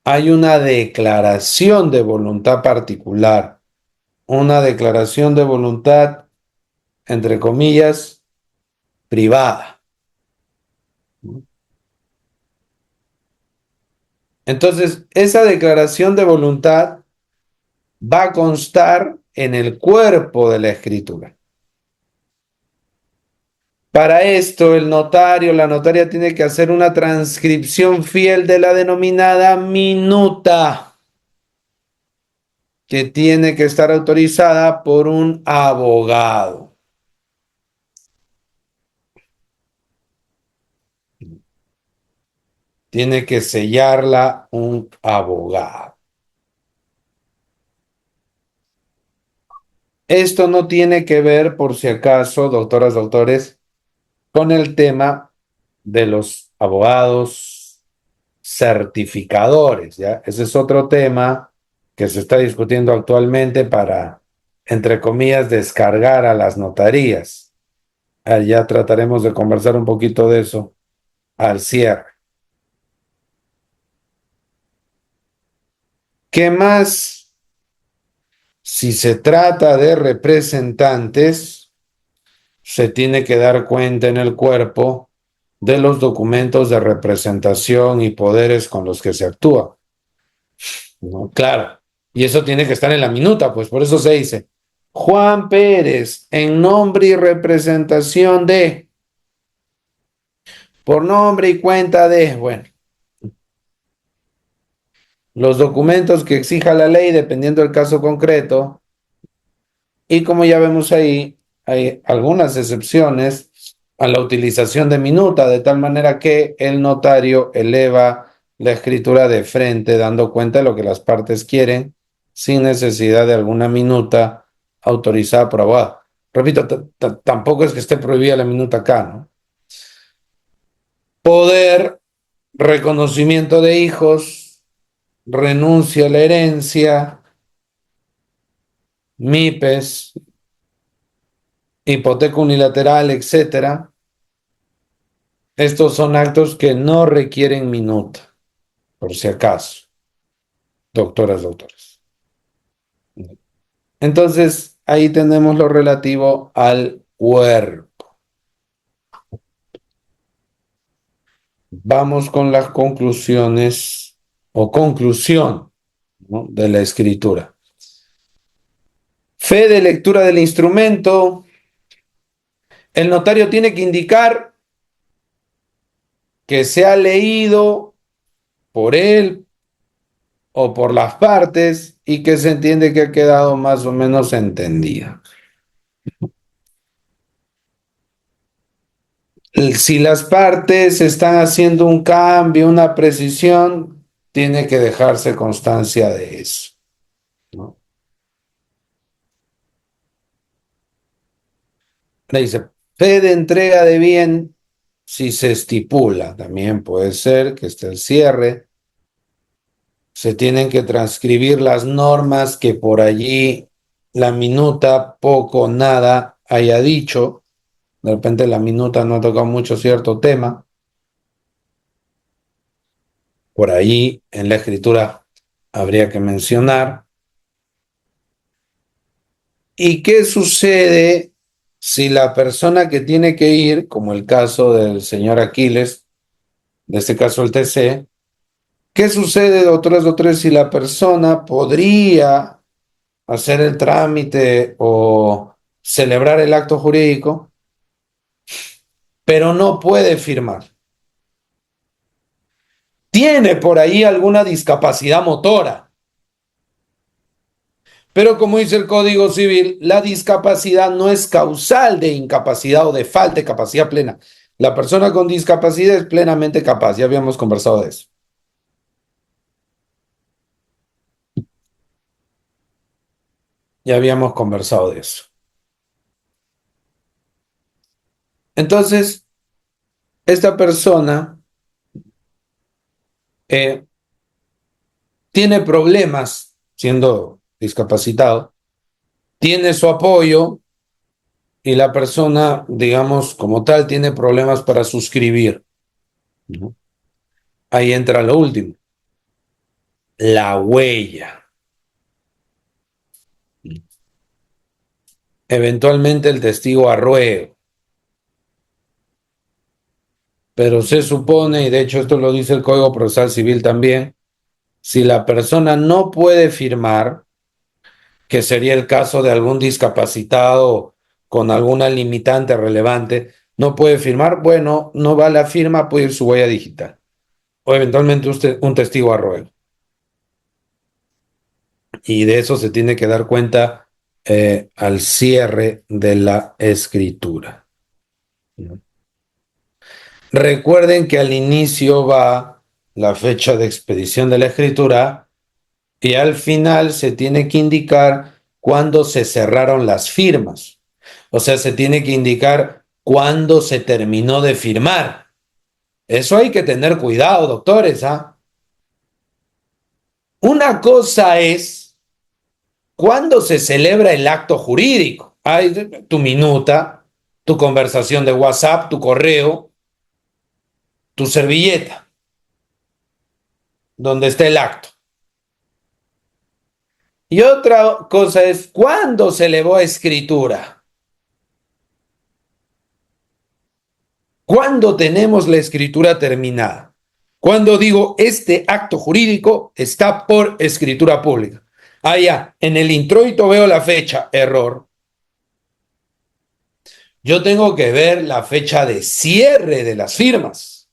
Hay una declaración de voluntad particular, una declaración de voluntad, entre comillas, privada. Entonces, esa declaración de voluntad va a constar en el cuerpo de la escritura. Para esto, el notario, la notaria tiene que hacer una transcripción fiel de la denominada minuta, que tiene que estar autorizada por un abogado. Tiene que sellarla un abogado. Esto no tiene que ver, por si acaso, doctoras, doctores, con el tema de los abogados certificadores, ¿ya? Ese es otro tema que se está discutiendo actualmente para, entre comillas, descargar a las notarías. Ya trataremos de conversar un poquito de eso al cierre. ¿Qué más? Si se trata de representantes, se tiene que dar cuenta en el cuerpo de los documentos de representación y poderes con los que se actúa, ¿no? Claro, y eso tiene que estar en la minuta, pues por eso se dice: Juan Pérez, en nombre y representación de, por nombre y cuenta de, bueno, los documentos que exija la ley dependiendo del caso concreto. Y como ya vemos ahí, hay algunas excepciones a la utilización de minuta, de tal manera que el notario eleva la escritura de frente, dando cuenta de lo que las partes quieren, sin necesidad de alguna minuta autorizada, aprobada. Repito, tampoco es que esté prohibida la minuta acá, ¿no? Poder, reconocimiento de hijos, renuncia a la herencia, MIPES, hipoteca unilateral, etcétera. Estos son actos que no requieren minuta, por si acaso, doctoras, doctores. Entonces, ahí tenemos lo relativo al cuerpo. Vamos con las conclusiones o conclusión, ¿no?, de la escritura. Fe de lectura del instrumento. El notario tiene que indicar que se ha leído por él o por las partes y que se entiende que ha quedado más o menos entendida. Si las partes están haciendo un cambio, una precisión, tiene que dejarse constancia de eso, ¿no? Le dice, fe de entrega de bien, si se estipula, también puede ser que esté el cierre. Se tienen que transcribir las normas que por allí la minuta poco, nada haya dicho. De repente la minuta no ha tocado mucho cierto tema. Por ahí en la escritura habría que mencionar. ¿Y qué sucede si la persona que tiene que ir, como el caso del señor Aquiles, de este caso el TC, qué sucede, doctores, si la persona podría hacer el trámite o celebrar el acto jurídico, pero no puede firmar? Tiene por ahí alguna discapacidad motora. Pero como dice el Código Civil, la discapacidad no es causal de incapacidad o de falta de capacidad plena. La persona con discapacidad es plenamente capaz. Ya habíamos conversado de eso. Ya habíamos conversado de eso. Entonces, esta persona tiene problemas siendo discapacitado, tiene su apoyo y la persona, digamos, como tal, tiene problemas para suscribir, ¿no? Ahí entra lo último, la huella. Eventualmente el testigo arruega. Pero se supone, y de hecho esto lo dice el Código Procesal Civil también, si la persona no puede firmar, que sería el caso de algún discapacitado con alguna limitante relevante, no puede firmar, bueno, no va la firma, puede ir su huella digital. O eventualmente usted, un testigo a ruego. Y de eso se tiene que dar cuenta al cierre de la escritura. Recuerden que al inicio va la fecha de expedición de la escritura y al final se tiene que indicar cuándo se cerraron las firmas. O sea, se tiene que indicar cuándo se terminó de firmar. Eso hay que tener cuidado, doctores, ¿ah? Una cosa es cuándo se celebra el acto jurídico. Hay tu minuta, tu conversación de WhatsApp, tu correo, tu servilleta, donde está el acto. Y otra cosa es cuándo se elevó a escritura. ¿Cuándo tenemos la escritura terminada? Cuando digo este acto jurídico está por escritura pública. Ah, ya, en el introito veo la fecha, error. Yo tengo que ver la fecha de cierre de las firmas.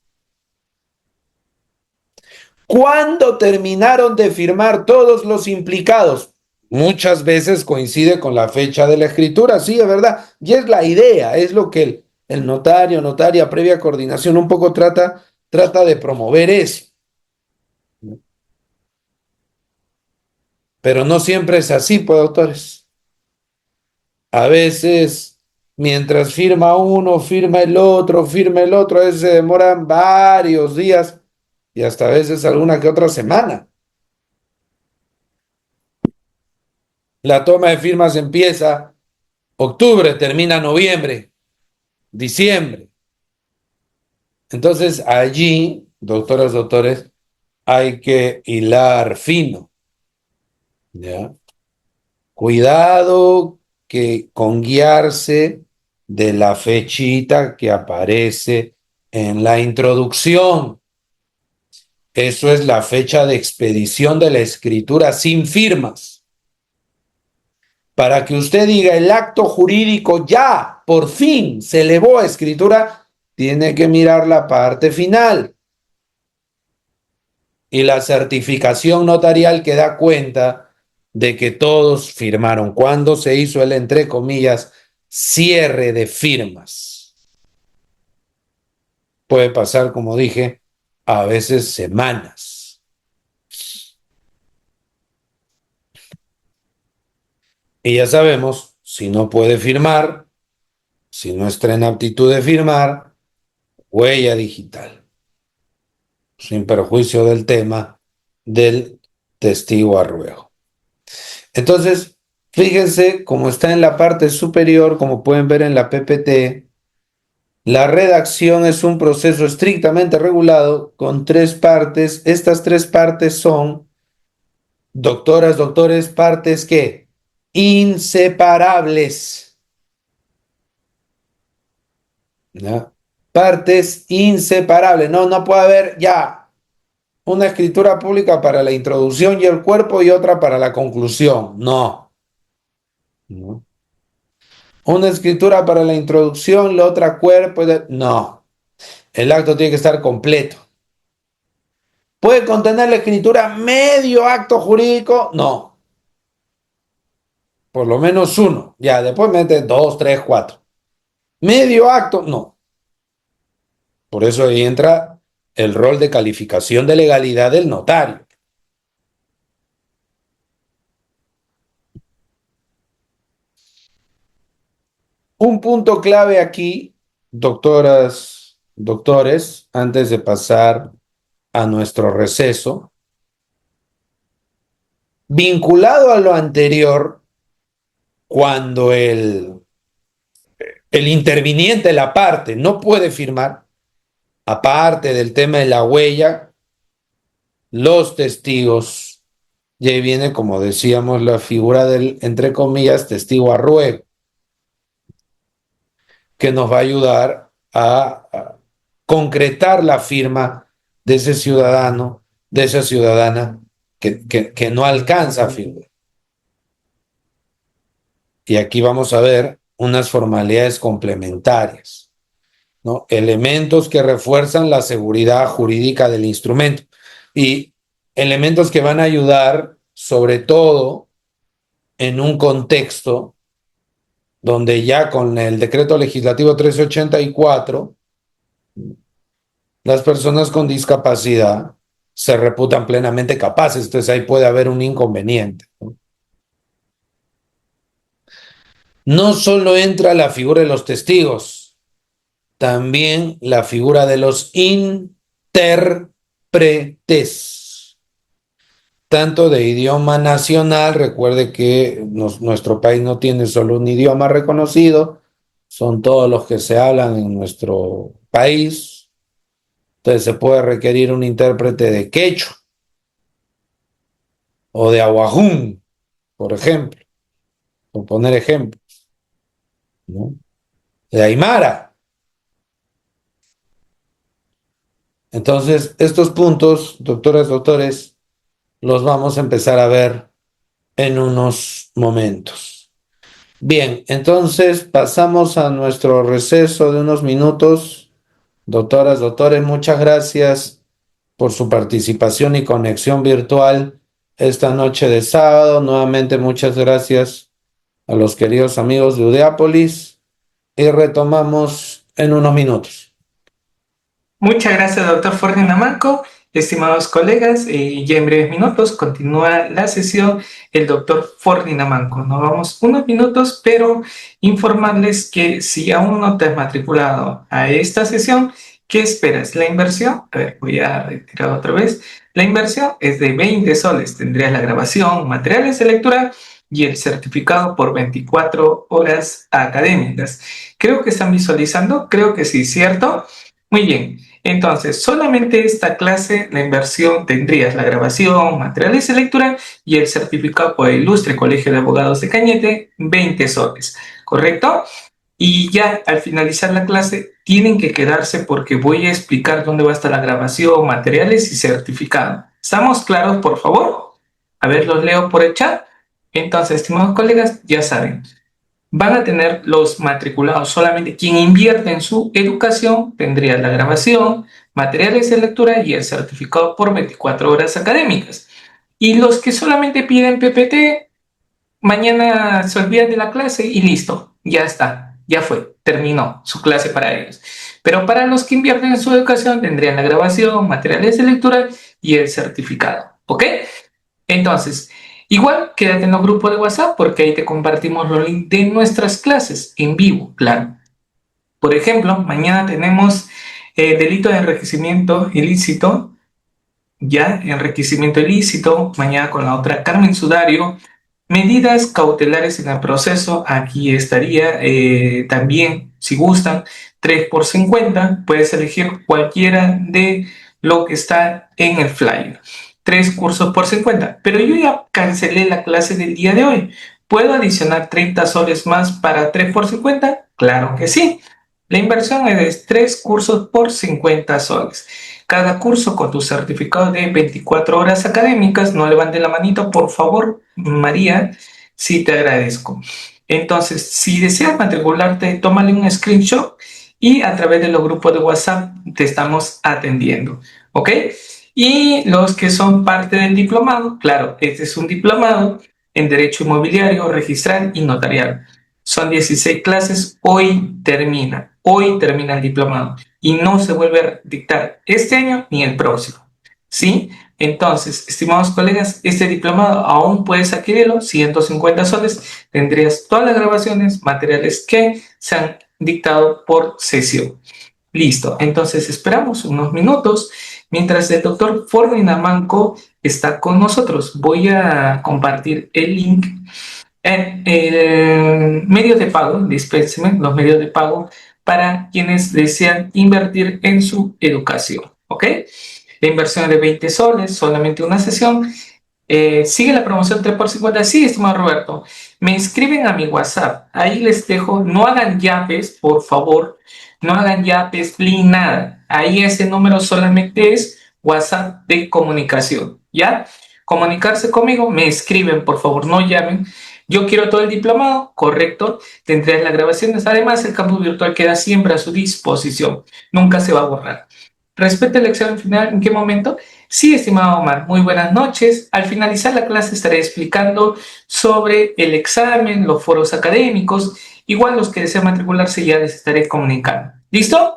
¿Cuándo terminaron de firmar todos los implicados? Muchas veces coincide con la fecha de la escritura, sí, es verdad. Y es la idea, es lo que el notario, notaria, previa coordinación, un poco trata de promover eso. Pero no siempre es así, pues, doctores. A veces, mientras firma uno, firma el otro, a veces se demoran varios días y hasta a veces alguna que otra semana. La toma de firmas empieza octubre, termina noviembre, diciembre. Entonces allí, doctoras, doctores, hay que hilar fino, ¿ya? Cuidado que con guiarse de la fechita que aparece en la introducción. Eso es la fecha de expedición de la escritura sin firmas. Para que usted diga el acto jurídico ya, por fin, se elevó a escritura, tiene que mirar la parte final y la certificación notarial que da cuenta de que todos firmaron. Cuando se hizo el, entre comillas, cierre de firmas. Puede pasar, como dije, a veces semanas. Y ya sabemos, si no puede firmar, si no está en aptitud de firmar, huella digital, sin perjuicio del tema del testigo a ruego. Entonces, fíjense cómo está en la parte superior, como pueden ver en la PPT, la redacción es un proceso estrictamente regulado con tres partes. Estas tres partes son, doctoras, doctores, partes que inseparables, ¿ya? Partes inseparables. No, no puede haber ya una escritura pública para la introducción y el cuerpo y otra para la conclusión. No. No. Una escritura para la introducción, la otra cuerpo. No. El acto tiene que estar completo. ¿Puede contener la escritura medio acto jurídico? No. Por lo menos uno. Ya, después mete dos, tres, cuatro. Medio acto, no. Por eso ahí entra el rol de calificación de legalidad del notario. Un punto clave aquí, doctoras, doctores, antes de pasar a nuestro receso, vinculado a lo anterior, cuando el interviniente, la parte, no puede firmar, aparte del tema de la huella, los testigos, y ahí viene, como decíamos, la figura del, entre comillas, testigo a ruego, que nos va a ayudar a concretar la firma de ese ciudadano, de esa ciudadana que no alcanza a firmar. Y aquí vamos a ver unas formalidades complementarias, ¿no? Elementos que refuerzan la seguridad jurídica del instrumento y elementos que van a ayudar, sobre todo, en un contexto donde ya con el decreto legislativo 1384 las personas con discapacidad se reputan plenamente capaces, entonces ahí puede haber un inconveniente, ¿no? No solo entra la figura de los testigos, también la figura de los intérpretes, tanto de idioma nacional. Recuerde que nuestro país no tiene solo un idioma reconocido, son todos los que se hablan en nuestro país. Entonces se puede requerir un intérprete de quechua o de aguajún, por ejemplo, por poner ejemplos, ¿no? De aymara. Entonces, estos puntos, doctoras, doctores, los vamos a empezar a ver en unos momentos. Bien, entonces pasamos a nuestro receso de unos minutos. Doctoras, doctores, muchas gracias por su participación y conexión virtual esta noche de sábado. Nuevamente, muchas gracias a los queridos amigos de Udeápolis y retomamos en unos minutos. Muchas gracias, doctor Jorge Namarco. Estimados colegas, ya en breves minutos continúa la sesión el doctor Ferdinand. Nos vamos unos minutos, pero informarles que si aún no te has matriculado a esta sesión, ¿qué esperas? La inversión, a ver, voy a retirar otra vez. La inversión es de 20 soles. Tendrías la grabación, materiales de lectura y el certificado por 24 horas académicas. Creo que están visualizando, creo que sí, ¿cierto? Muy bien. Entonces, solamente esta clase, la inversión, tendrías la grabación, materiales de lectura y el certificado por el Ilustre Colegio de Abogados de Cañete, 20 soles, ¿correcto? Y ya al finalizar la clase, tienen que quedarse porque voy a explicar dónde va a estar la grabación, materiales y certificado. ¿Estamos claros, por favor? A ver, los leo por el chat. Entonces, estimados colegas, ya saben, van a tener los matriculados. Solamente quien invierte en su educación tendría la grabación, materiales de lectura y el certificado por 24 horas académicas. Y los que solamente piden PPT, mañana se olvidan de la clase y listo, ya está, ya fue, terminó su clase para ellos. Pero para los que invierten en su educación tendrían la grabación, materiales de lectura y el certificado. ¿Ok? Entonces, igual quédate en los grupos de WhatsApp porque ahí te compartimos los links de nuestras clases en vivo, claro. Por ejemplo, mañana tenemos delito de enriquecimiento ilícito, ya, enriquecimiento ilícito, mañana con la otra Carmen Sudario. Medidas cautelares en el proceso, aquí estaría también, si gustan, 3 por 50, puedes elegir cualquiera de lo que está en el flyer. 3 cursos por 50, pero yo ya cancelé la clase del día de hoy. ¿Puedo adicionar 30 soles más para 3 por 50? Claro que sí. La inversión es de 3 cursos por 50 soles. Cada curso con tu certificado de 24 horas académicas. No levanten la manito, por favor, María, sí te agradezco. Entonces, si deseas matricularte, tómale un screenshot y a través de los grupos de WhatsApp te estamos atendiendo, ¿ok? Y los que son parte del diplomado, claro, este es un diplomado en Derecho Inmobiliario, Registral y Notarial. Son 16 clases, hoy termina el diplomado y no se vuelve a dictar este año ni el próximo, ¿sí? Entonces, estimados colegas, este diplomado aún puedes adquirirlo, 150 soles, tendrías todas las grabaciones, materiales que se han dictado por sesión. Listo, entonces esperamos unos minutos mientras el doctor Ferdinand Manco está con nosotros. Voy a compartir el link medios de pago, dispénseme, los medios de pago para quienes desean invertir en su educación, ¿ok? La inversión es de 20 soles, solamente una sesión. Sigue la promoción 3 por 50. Sí, estimado Roberto. Me escriben a mi WhatsApp. Ahí les dejo. No hagan yapes, por favor. No hagan yapes, ni nada. Ahí ese número solamente es WhatsApp de comunicación. ¿Ya? Comunicarse conmigo, me escriben, por favor, no llamen. Yo quiero todo el diplomado, correcto. Tendrás las grabaciones. Además, el campus virtual queda siempre a su disposición. Nunca se va a borrar. Respecto al examen final, ¿en qué momento? Sí, estimado Omar, muy buenas noches. Al finalizar la clase estaré explicando sobre el examen, los foros académicos. Igual los que desean matricularse ya les estaré comunicando. ¿Listo?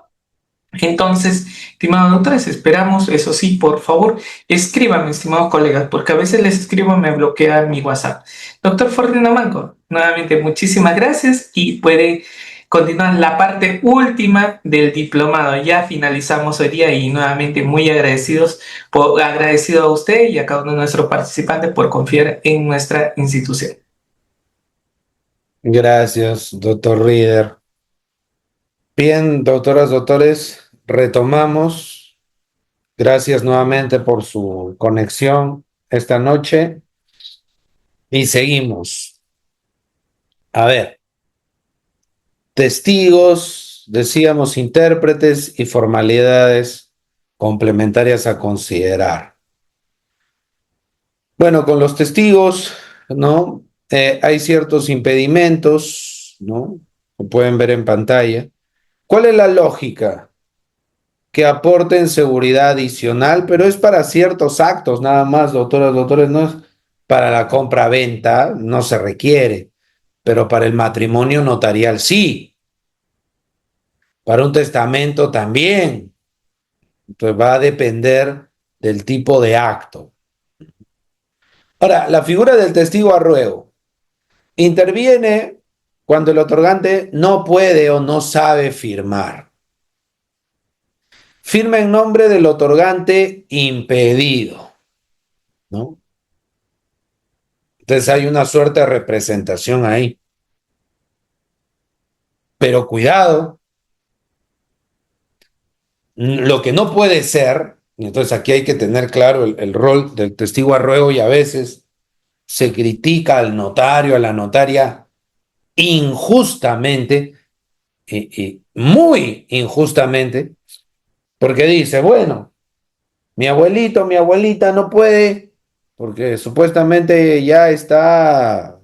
Entonces, estimados doctores, esperamos, eso sí, por favor, escríbanme, estimados colegas, porque a veces les escribo y me bloquea mi WhatsApp. Doctor Ferdinand Manco, nuevamente muchísimas gracias y puede continuar la parte última del diplomado. Ya finalizamos hoy día y nuevamente muy agradecido a usted y a cada uno de nuestros participantes por confiar en nuestra institución. Gracias, doctor Reader. Bien, doctoras, doctores, retomamos. Gracias nuevamente por su conexión esta noche y seguimos. A ver, testigos, decíamos intérpretes y formalidades complementarias a considerar. Bueno, con los testigos, ¿no? Hay ciertos impedimentos, ¿no? Lo pueden ver en pantalla. ¿Cuál es la lógica? Que aporten seguridad adicional, pero es para ciertos actos, nada más, doctoras, doctores, no es para la compra-venta, no se requiere, pero para el matrimonio notarial sí, para un testamento también. Entonces va a depender del tipo de acto. Ahora, la figura del testigo a ruego interviene cuando el otorgante no puede o no sabe firmar. Firma en nombre del otorgante impedido, ¿no? Entonces hay una suerte de representación ahí. Pero cuidado, lo que no puede ser, y entonces aquí hay que tener claro el rol del testigo a ruego, y a veces se critica al notario, a la notaria, injustamente, y muy injustamente, porque dice, bueno, mi abuelito, mi abuelita no puede, porque supuestamente ya está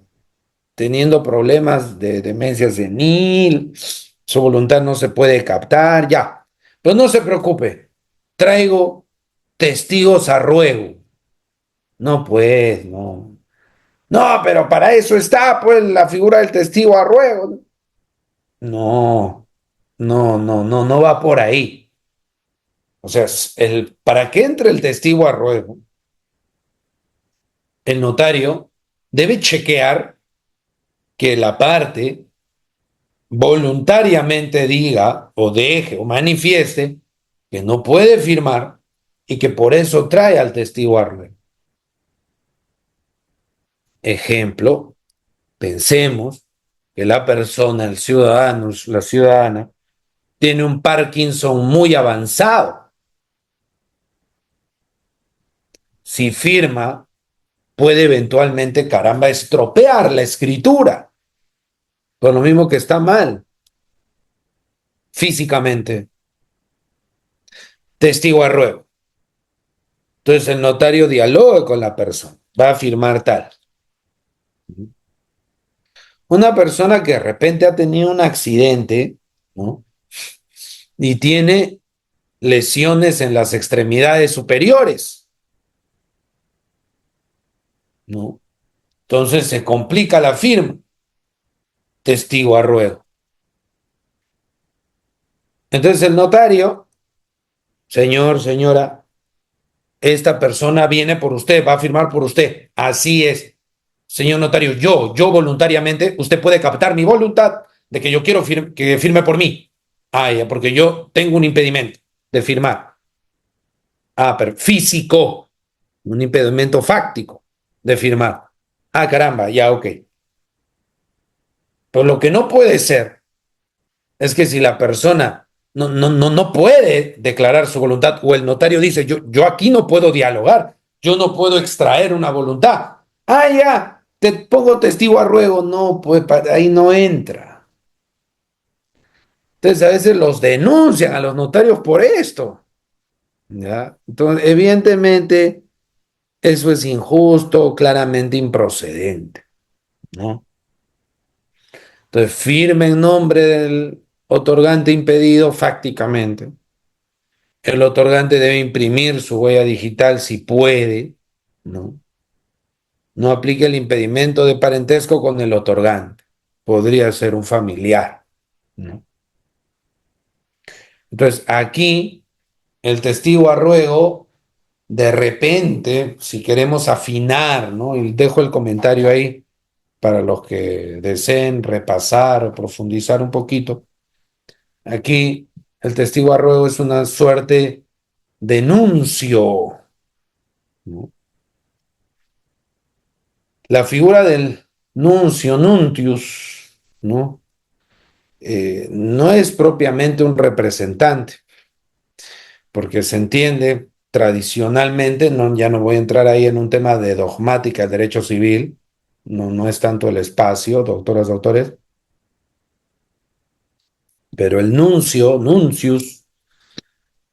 teniendo problemas de demencia senil, su voluntad no se puede captar, ya. Pero no se preocupe, traigo testigos a ruego. No, pues, no. No, pero para eso está, pues, la figura del testigo a ruego. No, no va por ahí. O sea, para que entre el testigo a ruego, el notario debe chequear que la parte voluntariamente diga o deje o manifieste que no puede firmar y que por eso trae al testigo a ruego. Ejemplo, pensemos que la persona, el ciudadano, la ciudadana, tiene un Parkinson muy avanzado. Si firma, puede eventualmente, caramba, estropear la escritura, por lo mismo que está mal físicamente. Testigo a ruego. Entonces el notario dialoga con la persona, va a firmar tal. Una persona que de repente ha tenido un accidente, ¿no? Y tiene lesiones en las extremidades superiores, ¿no? Entonces se complica la firma, testigo a ruego. Entonces el notario, señor, señora, esta persona viene por usted, va a firmar por usted. Así es. Señor notario, yo voluntariamente, usted puede captar mi voluntad de que yo quiero que firme por mí. Ah, ya, porque yo tengo un impedimento de firmar. Ah, pero físico, un impedimento fáctico de firmar. Ah, caramba, ya, ok. Pero lo que no puede ser es que si la persona no puede declarar su voluntad o el notario dice, yo aquí no puedo dialogar, yo no puedo extraer una voluntad. Ah, ya, te pongo testigo a ruego. No, pues ahí no entra. Entonces a veces los denuncian a los notarios por esto. ¿Ya? Entonces, evidentemente, eso es injusto, claramente improcedente, ¿no? Entonces, firme en nombre del otorgante impedido fácticamente. El otorgante debe imprimir su huella digital si puede, ¿no? No aplique el impedimento de parentesco con el otorgante. Podría ser un familiar, ¿no? Entonces, aquí el testigo a ruego, de repente, si queremos afinar, ¿no? Y dejo el comentario ahí para los que deseen repasar o profundizar un poquito. Aquí el testigo a ruego es una suerte de nuncio, ¿no? La figura del nuncio, nuntius, ¿no? No es propiamente un representante, porque se entiende tradicionalmente, no, ya no voy a entrar ahí en un tema de dogmática del derecho civil, no es tanto el espacio, doctoras, doctores, pero el nuncio, nuncius,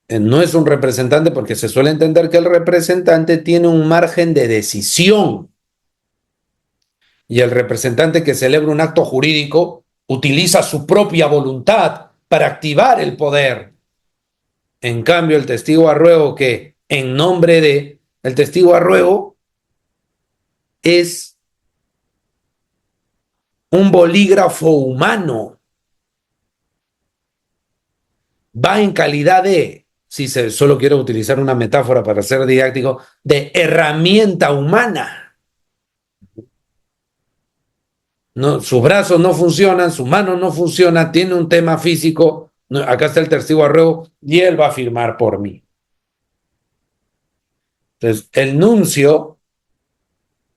no es un representante porque se suele entender que el representante tiene un margen de decisión y el representante que celebra un acto jurídico utiliza su propia voluntad para activar el poder. En cambio, el testigo a ruego que en nombre de el testigo a ruego es un bolígrafo humano, va en calidad de si solo quiero utilizar una metáfora para ser didáctico, de herramienta humana. No, sus brazos no funcionan, sus manos no funcionan, tiene un tema físico, no, acá está el testigo arreo y él va a firmar por mí. Entonces, el nuncio,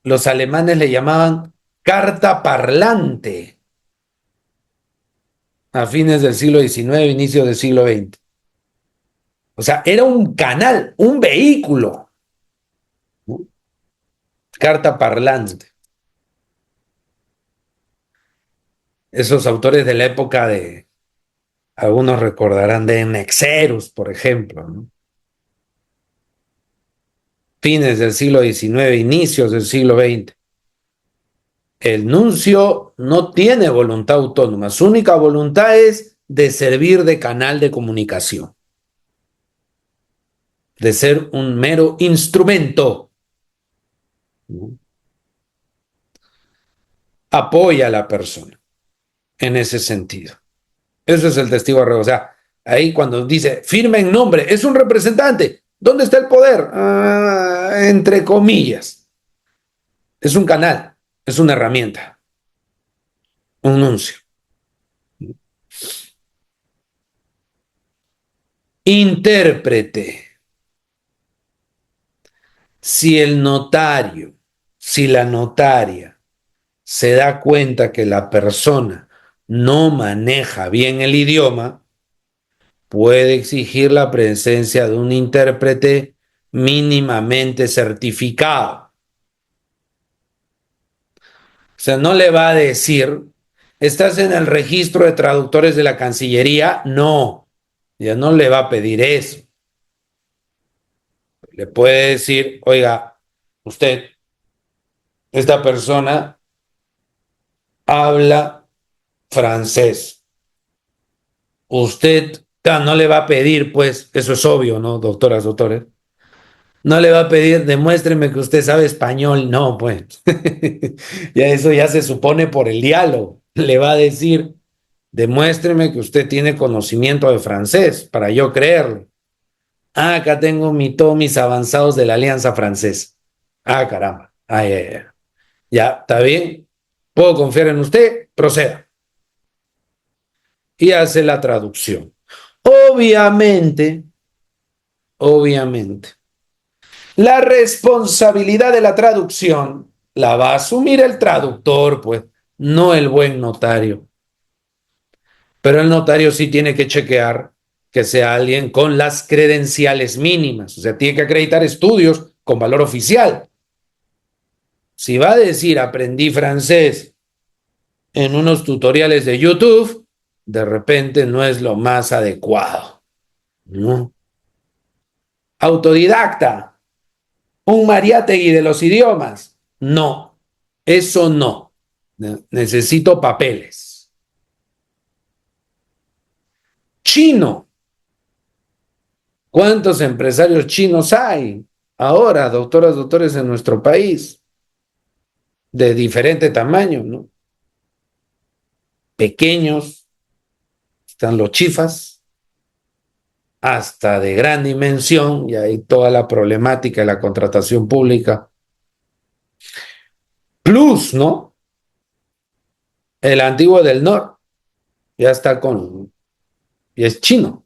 los alemanes le llamaban carta parlante a fines del siglo XIX, inicio del siglo XX. O sea, era un canal, un vehículo, ¿no? Carta parlante. Esos autores de la época de, algunos recordarán de Nexerus, por ejemplo, ¿no? Fines del siglo XIX, inicios del siglo XX. El nuncio no tiene voluntad autónoma, su única voluntad es de servir de canal de comunicación, de ser un mero instrumento, ¿no? Apoya a la persona en ese sentido. Eso es el testigo arreo. O sea, ahí cuando dice firma en nombre, es un representante. ¿Dónde está el poder? Entre comillas. Es un canal, es una herramienta, un nuncio. Intérprete. Si el notario, si la notaria se da cuenta que la persona no maneja bien el idioma, puede exigir la presencia de un intérprete mínimamente certificado. O sea, no le va a decir, ¿estás en el registro de traductores de la Cancillería? No, ya no le va a pedir eso. Le puede decir, oiga, usted, esta persona habla francés. Usted no le va a pedir, pues, eso es obvio, ¿no, doctoras, doctores? No le va a pedir, demuéstreme que usted sabe español. No, pues. Ya eso ya se supone por el diálogo. Le va a decir, demuéstreme que usted tiene conocimiento de francés para yo creerle. Ah, acá tengo todos mis avanzados de la Alianza Francesa. Ah, caramba. Ay, ay, ay. Ya, está bien. Puedo confiar en usted. Proceda. Y hace la traducción. Obviamente, obviamente, la responsabilidad de la traducción la va a asumir el traductor, pues, no el buen notario. Pero el notario sí tiene que chequear que sea alguien con las credenciales mínimas, o sea, tiene que acreditar estudios con valor oficial. Si va a decir aprendí francés en unos tutoriales de YouTube, de repente no es lo más adecuado, ¿no? Autodidacta, un Mariátegui de los idiomas. No, eso no. Necesito papeles. Chino. ¿Cuántos empresarios chinos hay ahora, doctoras, doctores, en nuestro país? De diferente tamaño, ¿no? Pequeños, están los chifas, hasta de gran dimensión, y hay toda la problemática de la contratación pública. Plus, ¿no? El antiguo del norte ya está con, y es chino.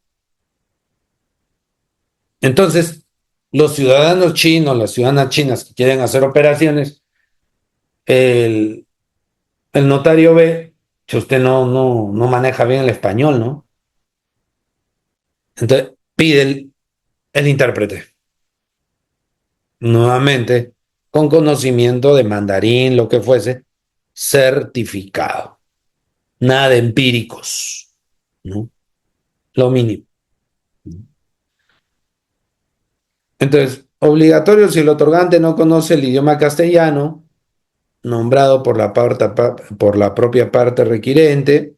Entonces, los ciudadanos chinos, las ciudadanas chinas que quieren hacer operaciones, el, el notario ve que usted no maneja bien el español, ¿no? Entonces, pide el intérprete, nuevamente, con conocimiento de mandarín, lo que fuese, certificado. Nada de empíricos, ¿no? Lo mínimo. Entonces, obligatorio si el otorgante no conoce el idioma castellano, nombrado por la propia parte requirente,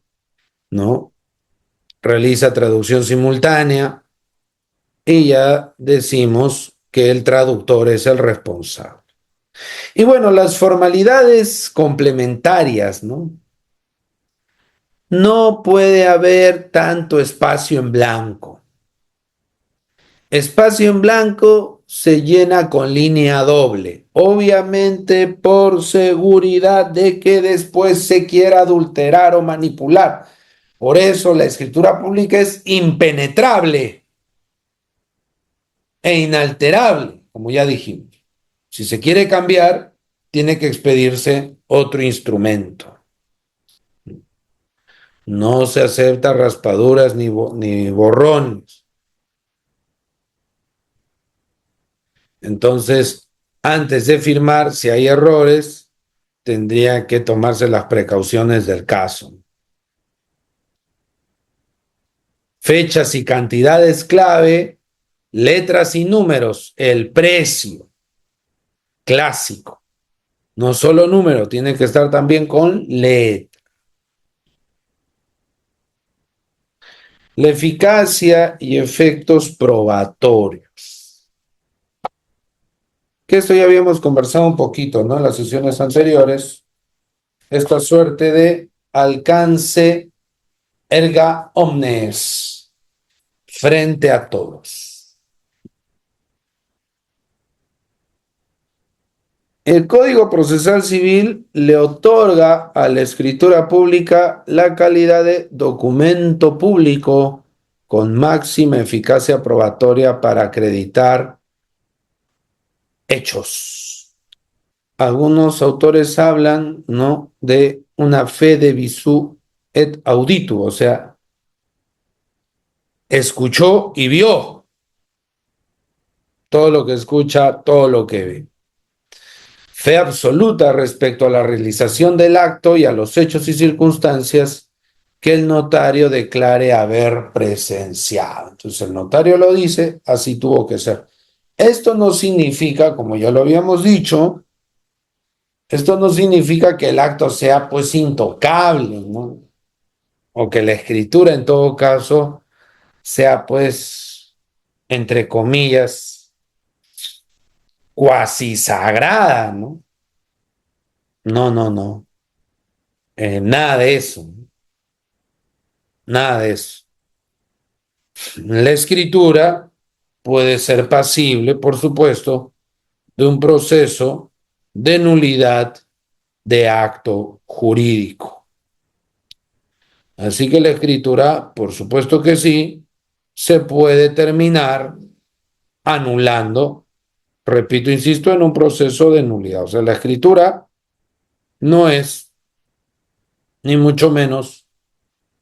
¿no? Realiza traducción simultánea y ya decimos que el traductor es el responsable. Y bueno, las formalidades complementarias, ¿no? No puede haber tanto espacio en blanco. espacio en blanco se llena con línea doble, obviamente por seguridad de que después se quiera adulterar o manipular. Por eso la escritura pública es impenetrable e inalterable, como ya dijimos. Si se quiere cambiar, tiene que expedirse otro instrumento. No se acepta raspaduras ni borrones. Entonces, antes de firmar, si hay errores, tendría que tomarse las precauciones del caso. Fechas y cantidades clave, letras y números, el precio clásico. No solo número, tiene que estar también con letra. La eficacia y efectos probatorios. Que esto ya habíamos conversado un poquito, ¿no? En las sesiones anteriores. Esta suerte de alcance erga omnes, frente a todos. El Código Procesal Civil le otorga a la escritura pública la calidad de documento público con máxima eficacia probatoria para acreditar hechos. Algunos autores hablan, ¿no?, de una fede visu et auditu, o sea, escuchó y vio todo lo que escucha, todo lo que ve. Fe absoluta respecto a la realización del acto y a los hechos y circunstancias que el notario declare haber presenciado. Entonces el notario lo dice, así tuvo que ser. Esto no significa, como ya lo habíamos dicho, esto no significa que el acto sea pues intocable, ¿no? O que la escritura en todo caso sea pues, entre comillas, cuasi sagrada, ¿no? No, no, no. Nada de eso. Nada de eso. La escritura puede ser pasible, por supuesto, de un proceso de nulidad de acto jurídico. Así que la escritura, por supuesto que sí, se puede terminar anulando, repito, insisto, en un proceso de nulidad. O sea, la escritura no es, ni mucho menos,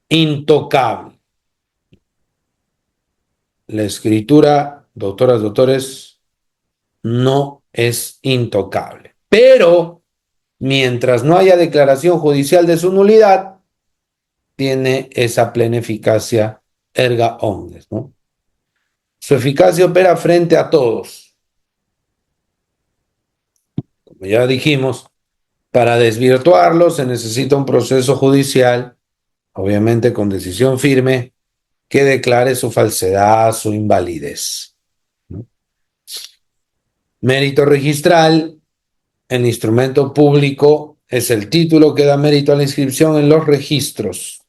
intocable. La escritura, doctoras, doctores, no es intocable. Pero mientras no haya declaración judicial de su nulidad, tiene esa plena eficacia erga omnes, ¿no? Su eficacia opera frente a todos. Como ya dijimos, para desvirtuarlo se necesita un proceso judicial, obviamente con decisión firme, que declare su falsedad, su invalidez, ¿no? Mérito registral. El instrumento público es el título que da mérito a la inscripción en los registros.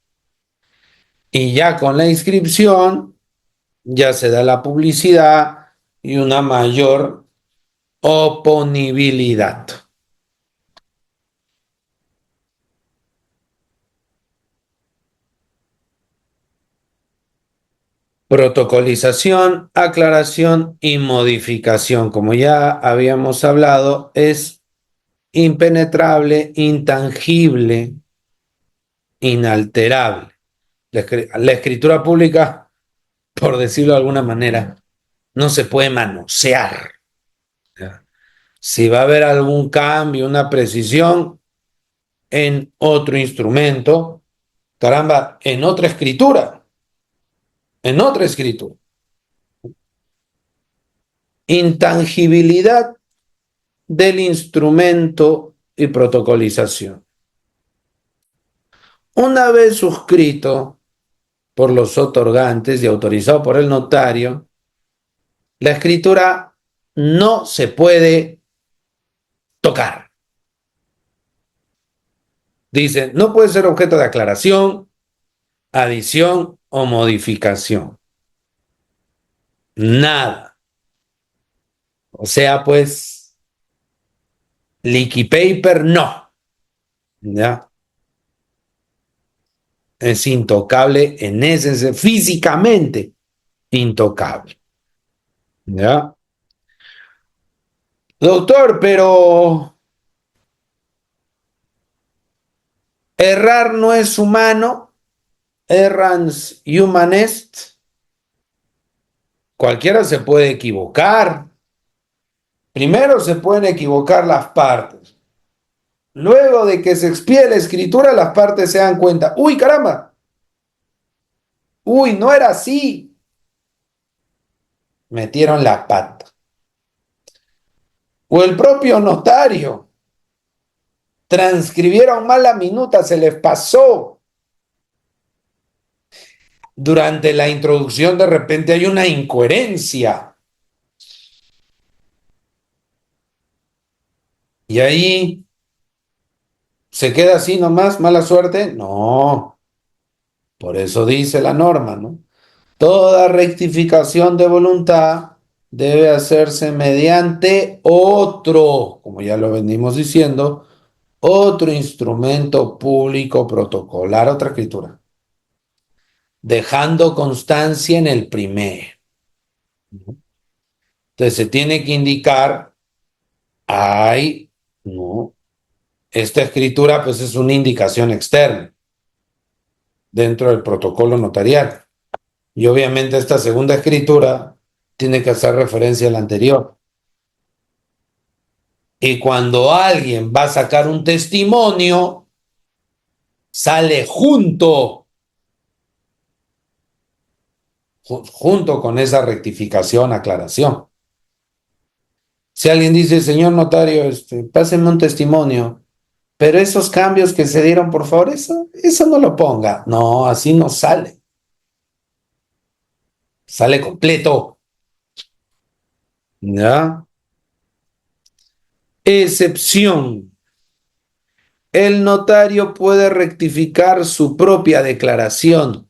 Y ya con la inscripción ya se da la publicidad y una mayor oponibilidad. Protocolización, aclaración y modificación, como ya habíamos hablado, es impenetrable, intangible, inalterable. La escritura pública, por decirlo de alguna manera, no se puede manosear. Si va a haber algún cambio, una precisión en otro instrumento, caramba, en otra escritura, en otra escritura. Intangibilidad del instrumento y protocolización. Una vez suscrito por los otorgantes y autorizado por el notario, la escritura no se puede tocar. Dice, no puede ser objeto de aclaración, adición o modificación. nada. O sea, pues, leaky paper, no. ¿Ya? Es intocable en ese, físicamente intocable. ¿Ya? Doctor, pero errar no es humano, errans human est. Cualquiera se puede equivocar. Primero se pueden equivocar las partes. Luego de que se expíe la escritura, las partes se dan cuenta. Uy, caramba. Uy, no era así. Metieron la pata. O el propio notario. Transcribieron mal la minuta, se les pasó. Durante la introducción de repente hay una incoherencia. Y ahí se queda así nomás, mala suerte. No, por eso dice la norma, ¿no? Toda rectificación de voluntad debe hacerse mediante otro, como ya lo venimos diciendo, otro instrumento público protocolar, otra escritura, dejando constancia en el primero. Entonces se tiene que indicar, hay, no, esta escritura pues es una indicación externa dentro del protocolo notarial. Y obviamente esta segunda escritura tiene que hacer referencia a la anterior. Y cuando alguien va a sacar un testimonio, sale junto con esa rectificación, aclaración. Si alguien dice, señor notario, pásenme un testimonio, pero esos cambios que se dieron, por favor, eso no lo ponga. No, así no sale. Sale completo. ¿Ya? Excepción. El notario puede rectificar su propia declaración,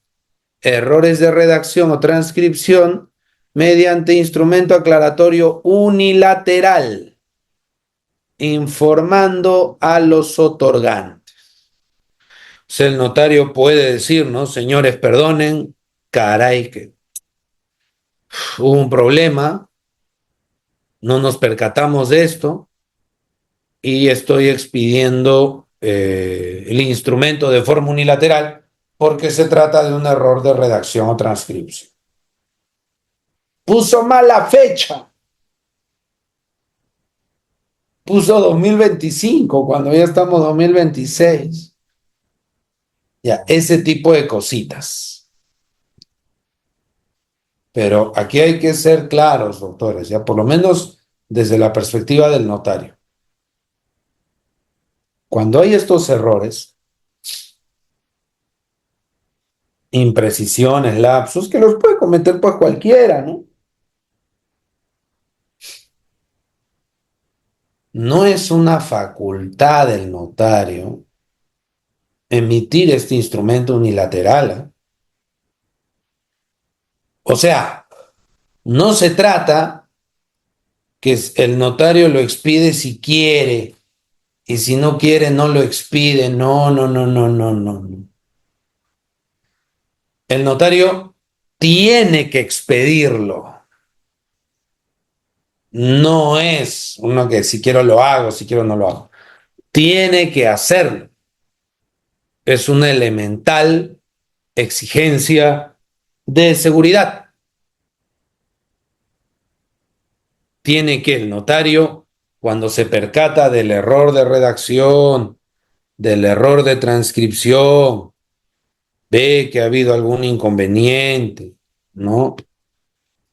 errores de redacción o transcripción mediante instrumento aclaratorio unilateral, informando a los otorgantes. O sea, el notario puede decir, ¿no? Señores, perdonen, caray, que hubo un problema, no nos percatamos de esto y estoy expidiendo el instrumento de forma unilateral porque se trata de un error de redacción o transcripción. Puso mala fecha. Puso 2025 cuando ya estamos 2026. Ya, ese tipo de cositas. Pero aquí hay que ser claros, doctores, ya por lo menos desde la perspectiva del notario. Cuando hay estos errores, imprecisiones, lapsus, que los puede cometer pues cualquiera, ¿no? No es una facultad del notario emitir este instrumento unilateral, ¿eh? O sea, no se trata que el notario lo expide si quiere y si no quiere no lo expide. No, no, no, no, no, no. El notario tiene que expedirlo. No es uno que si quiero lo hago, si quiero no lo hago. Tiene que hacerlo. Es una elemental exigencia de seguridad. Tiene que el notario, cuando se percata del error de redacción, del error de transcripción, ve que ha habido algún inconveniente, ¿no?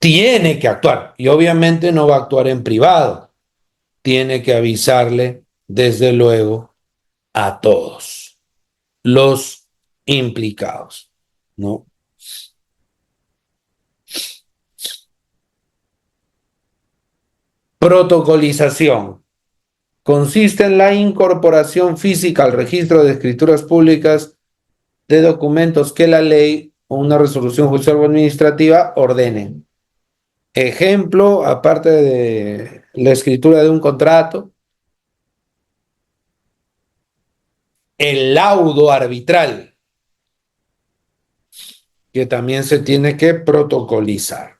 Tiene que actuar y obviamente no va a actuar en privado. Tiene que avisarle, desde luego, a todos los implicados, ¿no? Protocolización. Consiste en la incorporación física al registro de escrituras públicas de documentos que la ley o una resolución judicial o administrativa ordenen. Ejemplo, aparte de la escritura de un contrato, el laudo arbitral, que también se tiene que protocolizar.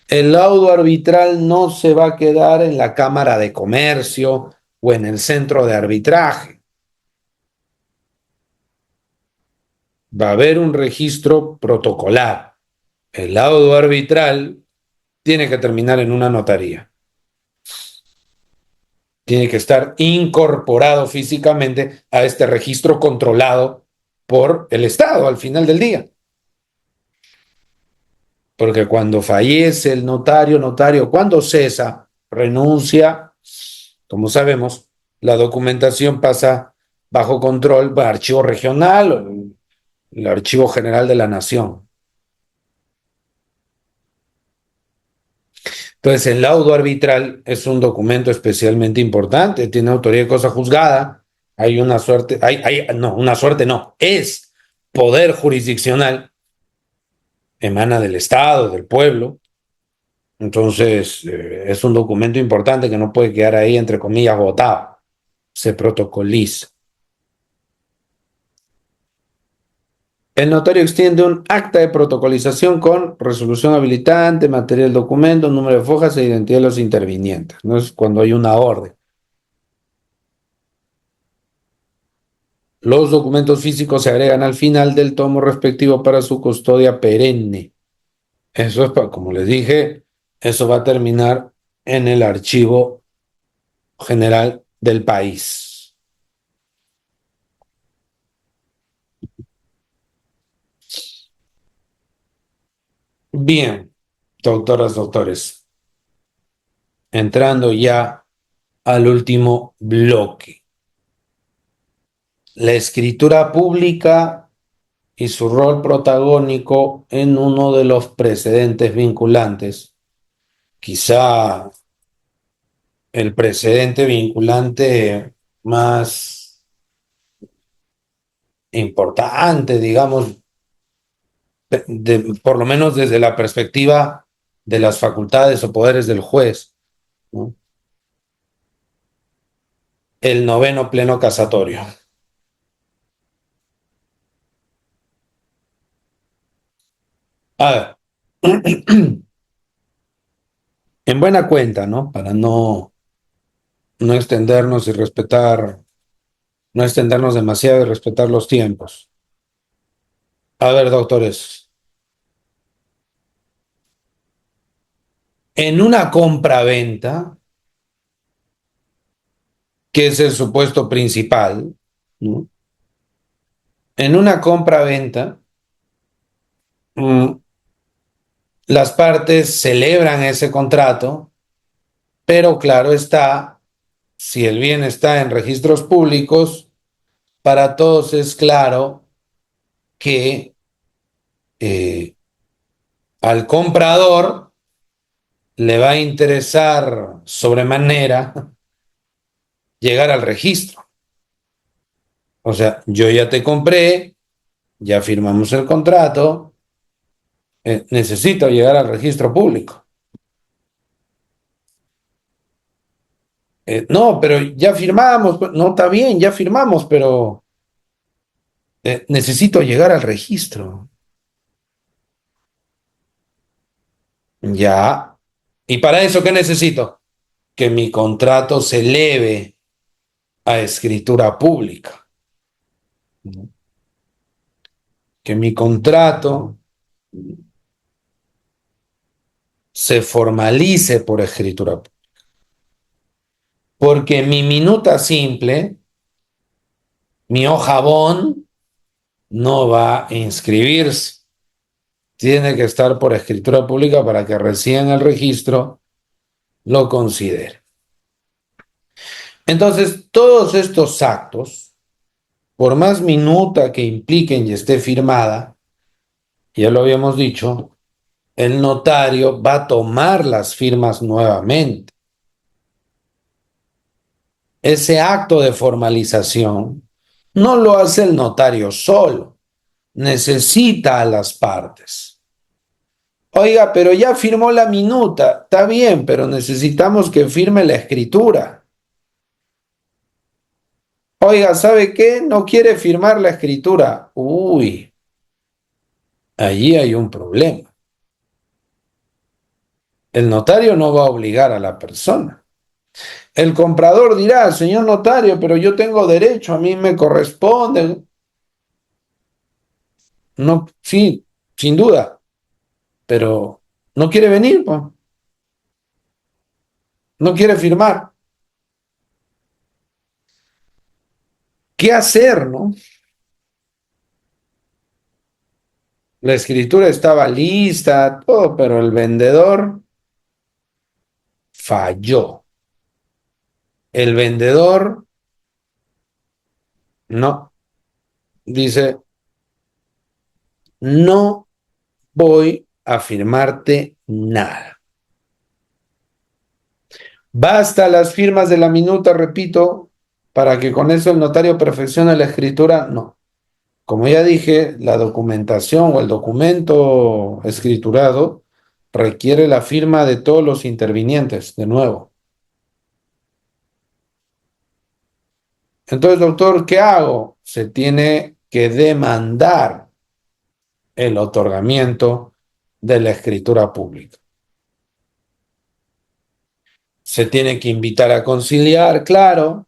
El laudo arbitral no se va a quedar en la Cámara de Comercio o en el centro de arbitraje. Va a haber un registro protocolar. El laudo arbitral tiene que terminar en una notaría. Tiene que estar incorporado físicamente a este registro controlado por el Estado al final del día. Porque cuando fallece el notario, cuando cesa, renuncia, como sabemos, la documentación pasa bajo control del archivo regional o el archivo general de la nación. Entonces, el laudo arbitral es un documento especialmente importante, tiene autoría de cosa juzgada, hay una suerte, no, una suerte no, es poder jurisdiccional, emana del Estado, del pueblo. Entonces, es un documento importante que no puede quedar ahí, entre comillas, botado. Se protocoliza. El notario extiende un acta de protocolización con resolución habilitante, material del documento, número de fojas e identidad de los intervinientes. No es cuando hay una orden. Los documentos físicos se agregan al final del tomo respectivo para su custodia perenne. Eso es, como les dije, eso va a terminar en el archivo general del país. Bien, doctoras, doctores, entrando ya al último bloque. La escritura pública y su rol protagónico en uno de los precedentes vinculantes. Quizá el precedente vinculante más importante, digamos, por lo menos desde la perspectiva de las facultades o poderes del juez, ¿no? El noveno pleno casatorio. A ver, en buena cuenta, ¿no? Para no extendernos y respetar, no extendernos demasiado y respetar los tiempos. A ver, doctores, en una compra-venta, que es el supuesto principal, ¿no? En una compra-venta, las partes celebran ese contrato, pero claro está, si el bien está en registros públicos, para todos es claro que al comprador le va a interesar sobremanera llegar al registro. O sea, yo ya te compré, ya firmamos el contrato, necesito llegar al registro público. No, pero ya firmamos, no está bien, ya firmamos, pero necesito llegar al registro. Ya. ¿Y para eso qué necesito? Que mi contrato se eleve a escritura pública. Que mi contrato se formalice por escritura pública. Porque mi minuta simple, mi hoja bon, no va a inscribirse. Tiene que estar por escritura pública para que recién el registro lo considere. Entonces, todos estos actos, por más minuta que impliquen y esté firmada, ya lo habíamos dicho, el notario va a tomar las firmas nuevamente. Ese acto de formalización no lo hace el notario solo, necesita a las partes. Oiga, pero ya firmó la minuta. Está bien, pero necesitamos que firme la escritura. Oiga, ¿sabe qué? No quiere firmar la escritura. Uy, allí hay un problema. El notario no va a obligar a la persona. El comprador dirá, señor notario, pero yo tengo derecho, a mí me corresponde. No, sí, sin duda, pero no quiere venir, pues, no quiere firmar. ¿Qué hacer, no? La escritura estaba lista, todo, pero el vendedor falló. El vendedor no, dice, no voy a firmarte nada. Basta las firmas de la minuta, repito, para que con eso el notario perfeccione la escritura. No. Como ya dije, la documentación o el documento escriturado requiere la firma de todos los intervinientes, de nuevo. Entonces, doctor, ¿qué hago? Se tiene que demandar el otorgamiento de la escritura pública. Se tiene que invitar a conciliar, claro,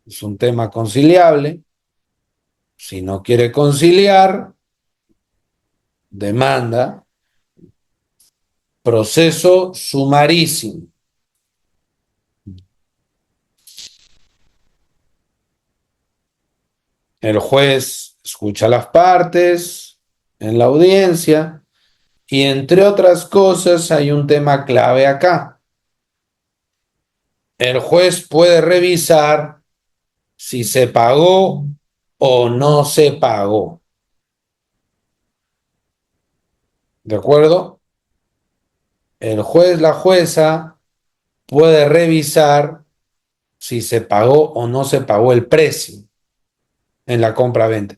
es un tema conciliable. Si no quiere conciliar, demanda, proceso sumarísimo. El juez escucha las partes en la audiencia y entre otras cosas hay un tema clave acá. El juez puede revisar si se pagó o no se pagó. ¿De acuerdo? El juez, la jueza puede revisar si se pagó o no se pagó el precio en la compra-venta.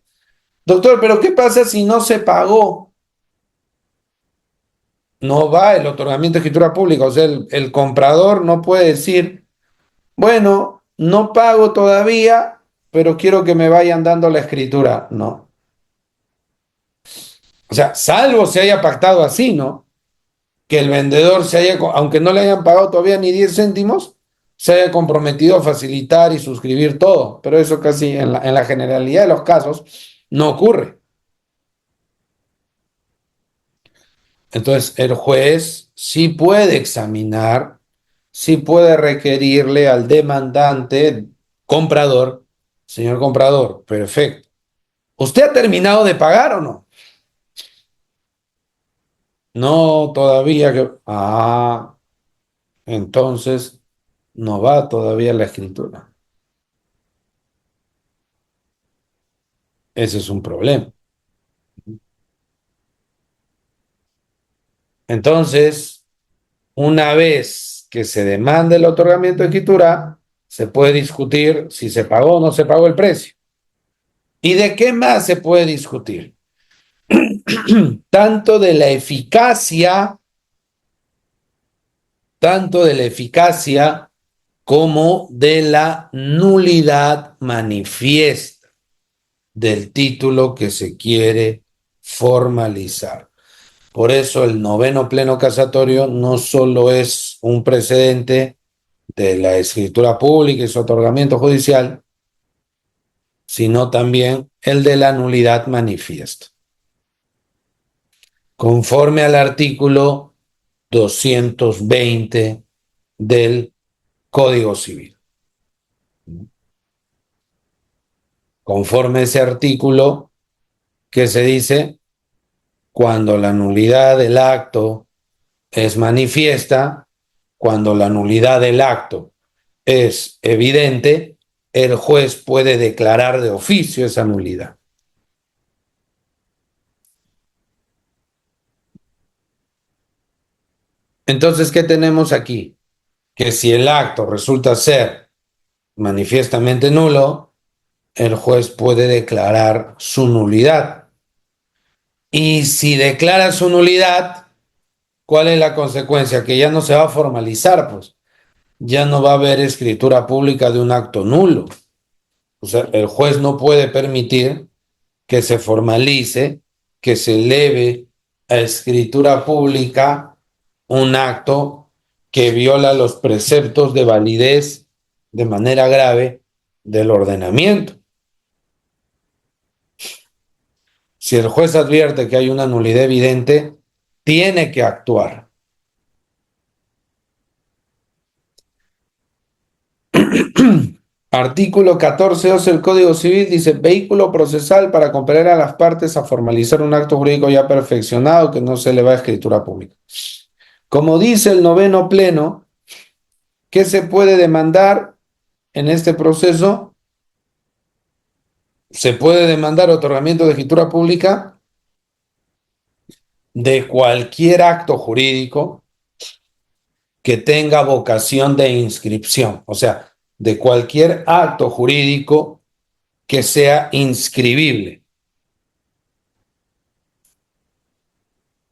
Doctor, pero ¿qué pasa si no se pagó? No va el otorgamiento de escritura pública, o sea, el comprador no puede decir, bueno, no pago todavía, pero quiero que me vayan dando la escritura. No. O sea, salvo se haya pactado así, ¿no? Que el vendedor se haya, aunque no le hayan pagado todavía ni 10 céntimos, se haya comprometido a facilitar y suscribir todo. Pero eso casi en la generalidad de los casos no ocurre. Entonces, el juez sí puede examinar, sí puede requerirle al demandante, comprador, señor comprador, perfecto. ¿Usted ha terminado de pagar o no? No, todavía que... Ah, entonces no va todavía la escritura. Ese es un problema. Entonces, una vez que se demande el otorgamiento de escritura, se puede discutir si se pagó o no se pagó el precio. ¿Y de qué más se puede discutir? Tanto de la eficacia, tanto de la eficacia como de la nulidad manifiesta del título que se quiere formalizar. Por eso el noveno pleno casatorio no solo es un precedente de la escritura pública y su otorgamiento judicial, sino también el de la nulidad manifiesta. Conforme al artículo 220 del Código Civil. Conforme a ese artículo que se dice, cuando la nulidad del acto es manifiesta, cuando la nulidad del acto es evidente, el juez puede declarar de oficio esa nulidad. Entonces, ¿qué tenemos aquí? Que si el acto resulta ser manifiestamente nulo, el juez puede declarar su nulidad. Y si declara su nulidad, ¿Cuál es la consecuencia? Que ya no se va a formalizar, pues. Ya no va a haber escritura pública de un acto nulo. O sea, el juez no puede permitir que se formalice, que se eleve a escritura pública un acto que viola los preceptos de validez de manera grave del ordenamiento. Si el juez advierte que hay una nulidad evidente, tiene que actuar. Artículo 14.11 del Código Civil dice: vehículo procesal para compeler a las partes a formalizar un acto jurídico ya perfeccionado que no se eleva a escritura pública. Como dice el noveno pleno, ¿qué se puede demandar en este proceso? Se puede demandar otorgamiento de escritura pública de cualquier acto jurídico que tenga vocación de inscripción, o sea, de cualquier acto jurídico que sea inscribible.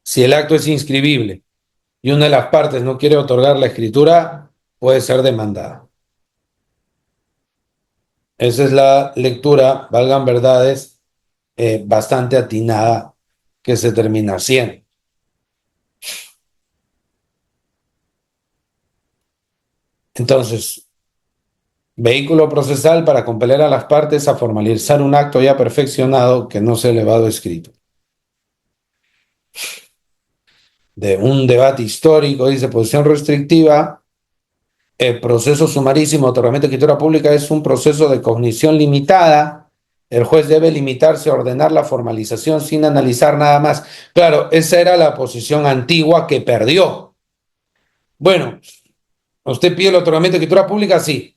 Si el acto es inscribible y una de las partes no quiere otorgar la escritura, puede ser demandada. Esa es la lectura, valgan verdades, bastante atinada que se termina haciendo. Entonces, vehículo procesal para compeler a las partes a formalizar un acto ya perfeccionado que no sea elevado escrito. De un debate histórico, dice posición restrictiva. El proceso sumarísimo, otorgamiento de escritura pública es un proceso de cognición limitada. El juez debe limitarse a ordenar la formalización sin analizar nada más. Claro, esa era la posición antigua que perdió. Bueno, usted pide el otorgamiento de escritura pública, sí.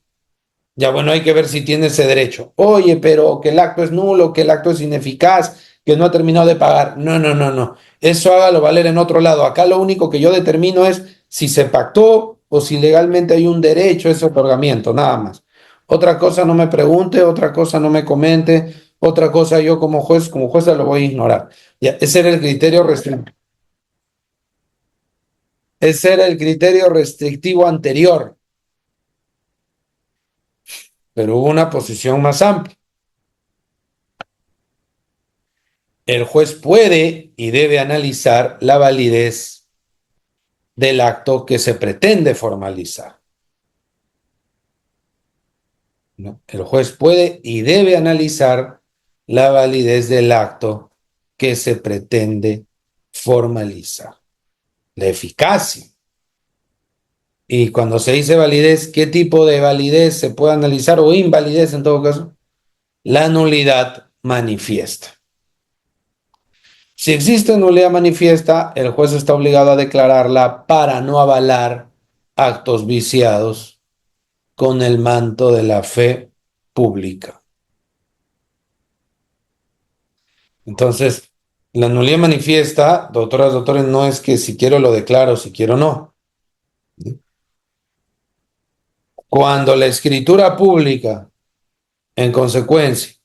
Ya bueno, hay que ver si tiene ese derecho. Oye, pero que el acto es nulo, que el acto es ineficaz, que no ha terminado de pagar. No, no, no, no. Eso hágalo valer en otro lado. Acá lo único que yo determino es si se pactó o si legalmente hay un derecho a ese otorgamiento, nada más. Otra cosa no me pregunte, otra cosa no me comente, otra cosa yo como jueza lo voy a ignorar. Ya, ese era el criterio restrictivo. Ese era el criterio restrictivo anterior, pero hubo una posición más amplia. El juez puede y debe analizar la validez del acto que se pretende formalizar, ¿no? El juez puede y debe analizar la validez del acto que se pretende formalizar, la eficacia. Y cuando se dice validez, ¿qué tipo de validez se puede analizar o invalidez en todo caso? La nulidad manifiesta. Si existe nulidad manifiesta, el juez está obligado a declararla para no avalar actos viciados con el manto de la fe pública. Entonces, la nulidad manifiesta, doctoras, doctores, no es que si quiero lo declaro, si quiero no. Cuando la escritura pública, en consecuencia,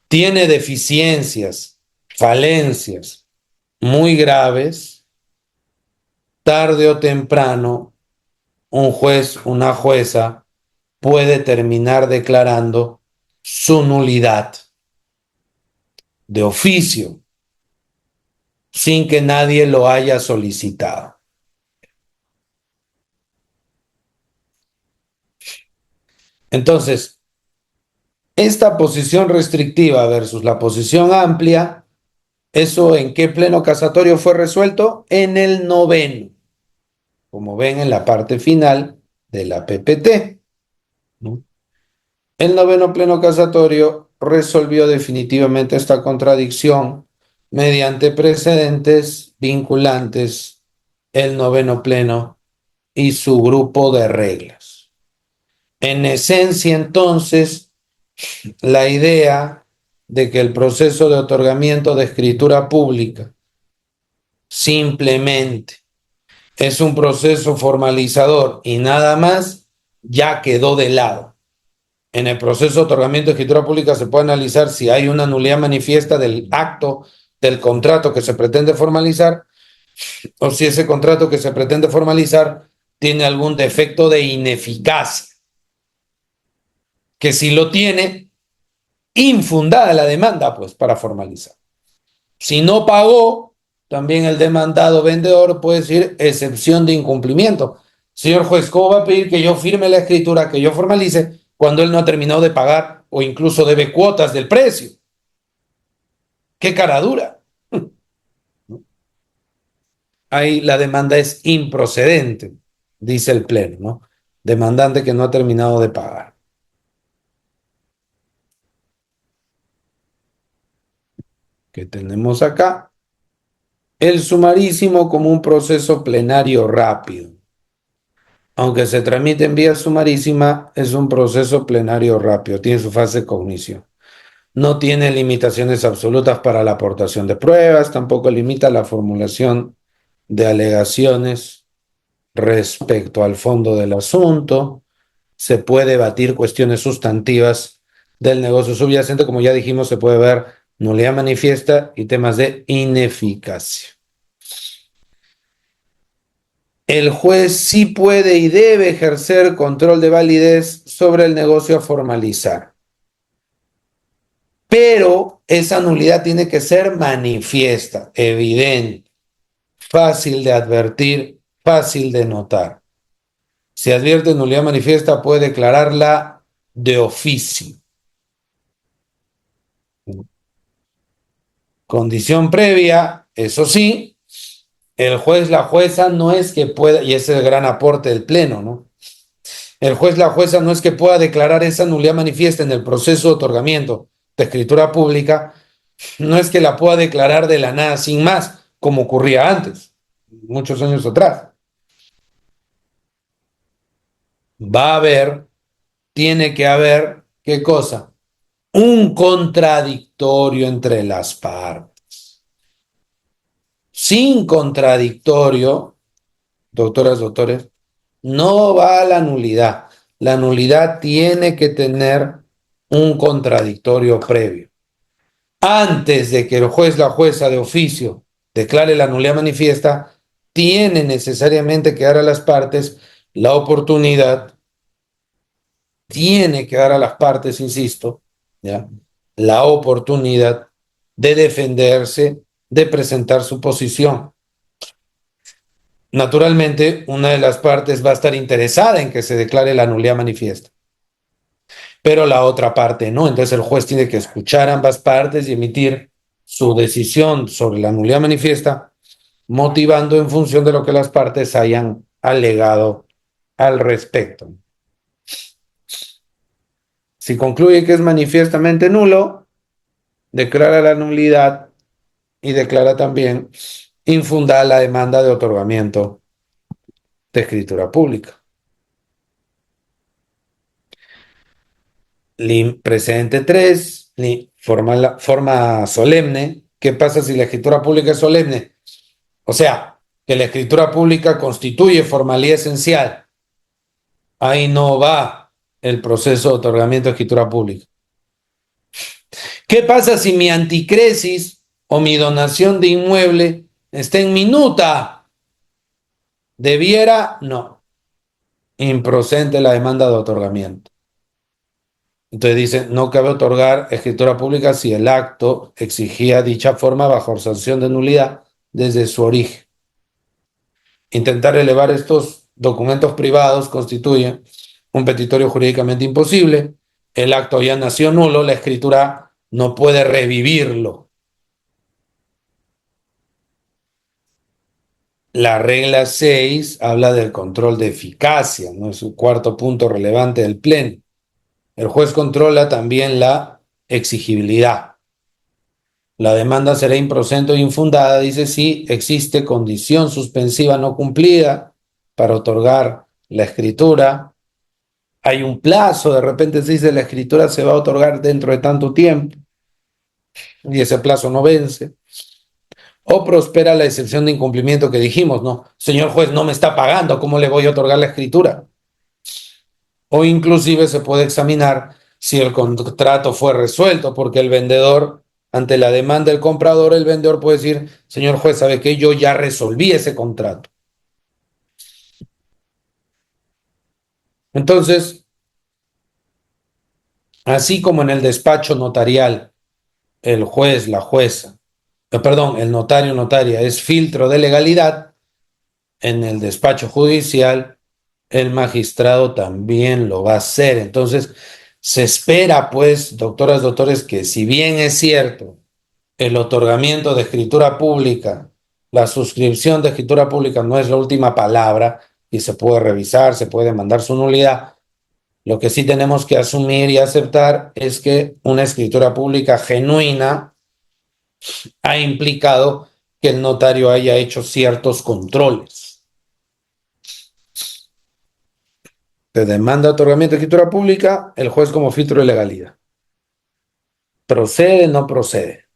tiene deficiencias, falencias muy graves, tarde o temprano, un juez, una jueza, puede terminar declarando su nulidad de oficio sin que nadie lo haya solicitado. Entonces, esta posición restrictiva versus la posición amplia, ¿eso en qué pleno casatorio fue resuelto? En el noveno, como ven en la parte final de la PPT, ¿no? El noveno pleno casatorio resolvió definitivamente esta contradicción mediante precedentes vinculantes, el noveno pleno y su grupo de reglas. En esencia, entonces, la idea de que el proceso de otorgamiento de escritura pública simplemente es un proceso formalizador y nada más, ya quedó de lado. En el proceso de otorgamiento de escritura pública se puede analizar si hay una nulidad manifiesta del acto, del contrato que se pretende formalizar, o si ese contrato que se pretende formalizar tiene algún defecto de ineficacia, que si lo tiene, infundada la demanda, pues, para formalizar. Si no pagó, también el demandado vendedor puede decir excepción de incumplimiento. Señor juez, ¿cómo va a pedir que yo firme la escritura, que yo formalice, cuando él no ha terminado de pagar o incluso debe cuotas del precio? ¡Qué cara dura! Ahí la demanda es improcedente, dice el pleno, ¿no? Demandante que no ha terminado de pagar. ¿Qué tenemos acá? El sumarísimo como un proceso plenario rápido. Aunque se tramite en vía sumarísima, es un proceso plenario rápido, tiene su fase de cognición. No tiene limitaciones absolutas para la aportación de pruebas, tampoco limita la formulación de alegaciones respecto al fondo del asunto. Se puede debatir cuestiones sustantivas del negocio subyacente, como ya dijimos, se puede ver nulidad manifiesta y temas de ineficacia. El juez sí puede y debe ejercer control de validez sobre el negocio a formalizar, pero esa nulidad tiene que ser manifiesta, evidente, fácil de advertir, fácil de notar. Si advierte nulidad manifiesta, puede declararla de oficio. Condición previa, eso sí, el juez, la jueza no es que pueda, y ese es el gran aporte del pleno, ¿no? El juez, la jueza no es que pueda declarar esa nulidad manifiesta en el proceso de otorgamiento de escritura pública, no es que la pueda declarar de la nada sin más, como ocurría antes, muchos años atrás. Va a haber, tiene que haber, ¿qué cosa? Un contradictorio entre las partes. Sin contradictorio, doctoras, doctores, no va a la nulidad. La nulidad tiene que tener un contradictorio previo. Antes de que el juez, la jueza de oficio declare la nulidad manifiesta, tiene necesariamente que dar a las partes la oportunidad, tiene que dar a las partes, insisto, ¿ya? La oportunidad de defenderse, de presentar su posición. Naturalmente, una de las partes va a estar interesada en que se declare la nulidad manifiesta, pero la otra parte no. Entonces el juez tiene que escuchar ambas partes y emitir su decisión sobre la nulidad manifiesta, motivando en función de lo que las partes hayan alegado al respecto. Si concluye que es manifiestamente nulo, declara la nulidad y declara también infundada la demanda de otorgamiento de escritura pública. Precedente 3, forma solemne. ¿Qué pasa si la escritura pública es solemne? O sea, que la escritura pública constituye formalidad esencial. Ahí no va el proceso de otorgamiento de escritura pública. ¿Qué pasa si mi anticresis o mi donación de inmueble está en minuta? ¿Debiera? No. Improcedente la demanda de otorgamiento. Entonces dice, no cabe otorgar escritura pública si el acto exigía dicha forma bajo sanción de nulidad desde su origen. Intentar elevar estos documentos privados constituye un petitorio jurídicamente imposible. El acto ya nació nulo, la escritura no puede revivirlo. La regla 6 habla del control de eficacia, ¿no? Es un cuarto punto relevante del pleno. El juez controla también la exigibilidad. La demanda será improcedente o infundada, dice, si existe condición suspensiva no cumplida para otorgar la escritura. Hay un plazo, de repente se dice la escritura se va a otorgar dentro de tanto tiempo y ese plazo no vence. O prospera la excepción de incumplimiento que dijimos, ¿no? Señor juez, no me está pagando, ¿cómo le voy a otorgar la escritura? O inclusive se puede examinar si el contrato fue resuelto porque el vendedor ante la demanda del comprador, el vendedor puede decir, señor juez, ¿sabe qué? Yo ya resolví ese contrato. Entonces, así como en el despacho notarial, el juez, la jueza, perdón, el notario, notaria es filtro de legalidad, en el despacho judicial, el magistrado también lo va a hacer. Entonces, se espera, pues, doctoras, doctores, que si bien es cierto, el otorgamiento de escritura pública, la suscripción de escritura pública no es la última palabra y se puede revisar, se puede mandar su nulidad. Lo que sí tenemos que asumir y aceptar es que una escritura pública genuina ha implicado que el notario haya hecho ciertos controles. Te demanda otorgamiento de escritura pública, el juez como filtro de legalidad. ¿Procede o no procede?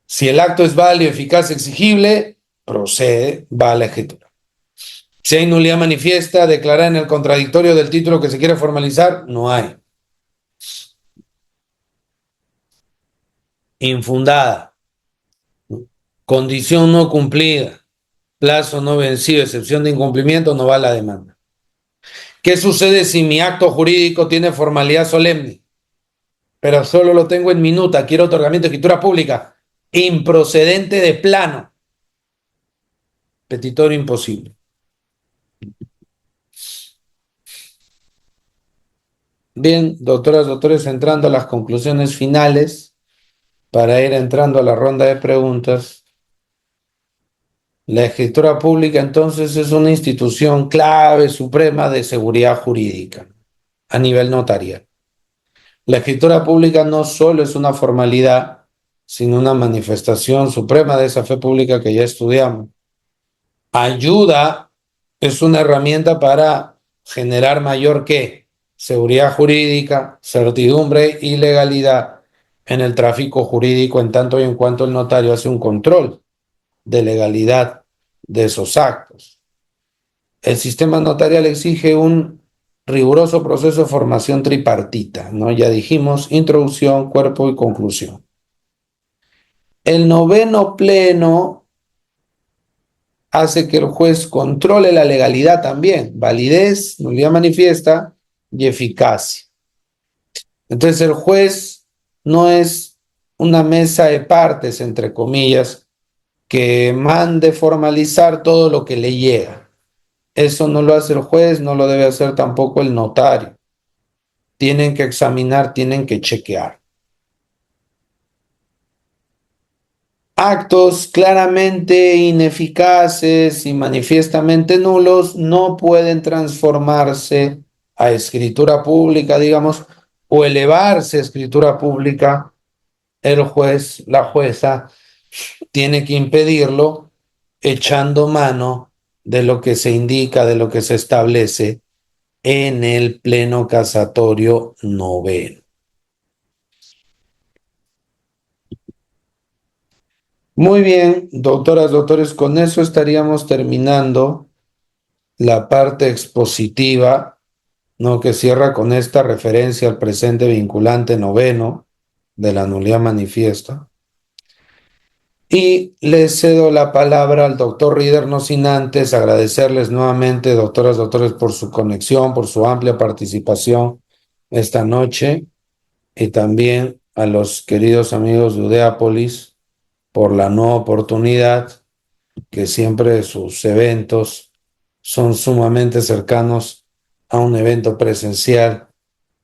Si el acto es válido, eficaz, exigible, procede, va a la escritura. Si hay nulidad manifiesta, declarada en el contradictorio del título que se quiere formalizar, no hay. Infundada, condición no cumplida, plazo no vencido, excepción de incumplimiento, no va a la demanda. ¿Qué sucede si mi acto jurídico tiene formalidad solemne, pero solo lo tengo en minuta? Quiero otorgamiento de escritura pública, improcedente de plano, petitorio imposible. Bien, doctoras, doctores, entrando a las conclusiones finales, para ir entrando a la ronda de preguntas. La escritura pública entonces es una institución clave, suprema de seguridad jurídica a nivel notarial. La escritura pública no solo es una formalidad, sino una manifestación suprema de esa fe pública que ya estudiamos. Ayuda, es una herramienta para generar mayor ¿qué? Seguridad jurídica, certidumbre y legalidad en el tráfico jurídico en tanto y en cuanto el notario hace un control de legalidad de esos actos. El sistema notarial exige un riguroso proceso de formación tripartita, ¿no? Ya dijimos, introducción, cuerpo y conclusión. El noveno pleno hace que el juez controle la legalidad también, validez, nulidad manifiesta y eficacia. Entonces el juez no es una mesa de partes, entre comillas, que mande formalizar todo lo que le llega. Eso no lo hace el juez, no lo debe hacer tampoco el notario. Tienen que examinar, tienen que chequear. Actos claramente ineficaces y manifiestamente nulos no pueden transformarse a escritura pública, digamos, o elevarse a escritura pública. El juez, la jueza, tiene que impedirlo echando mano de lo que se indica, de lo que se establece en el pleno casatorio noveno. Muy bien, doctoras, doctores, con eso estaríamos terminando la parte expositiva, ¿no? Que cierra con esta referencia al presente vinculante noveno de la nulidad manifiesta. Y le cedo la palabra al doctor Rieder, no sin antes agradecerles nuevamente, doctoras, doctores, por su conexión, por su amplia participación esta noche, y también a los queridos amigos de Udeápolis por la nueva oportunidad, que siempre sus eventos son sumamente cercanos a un evento presencial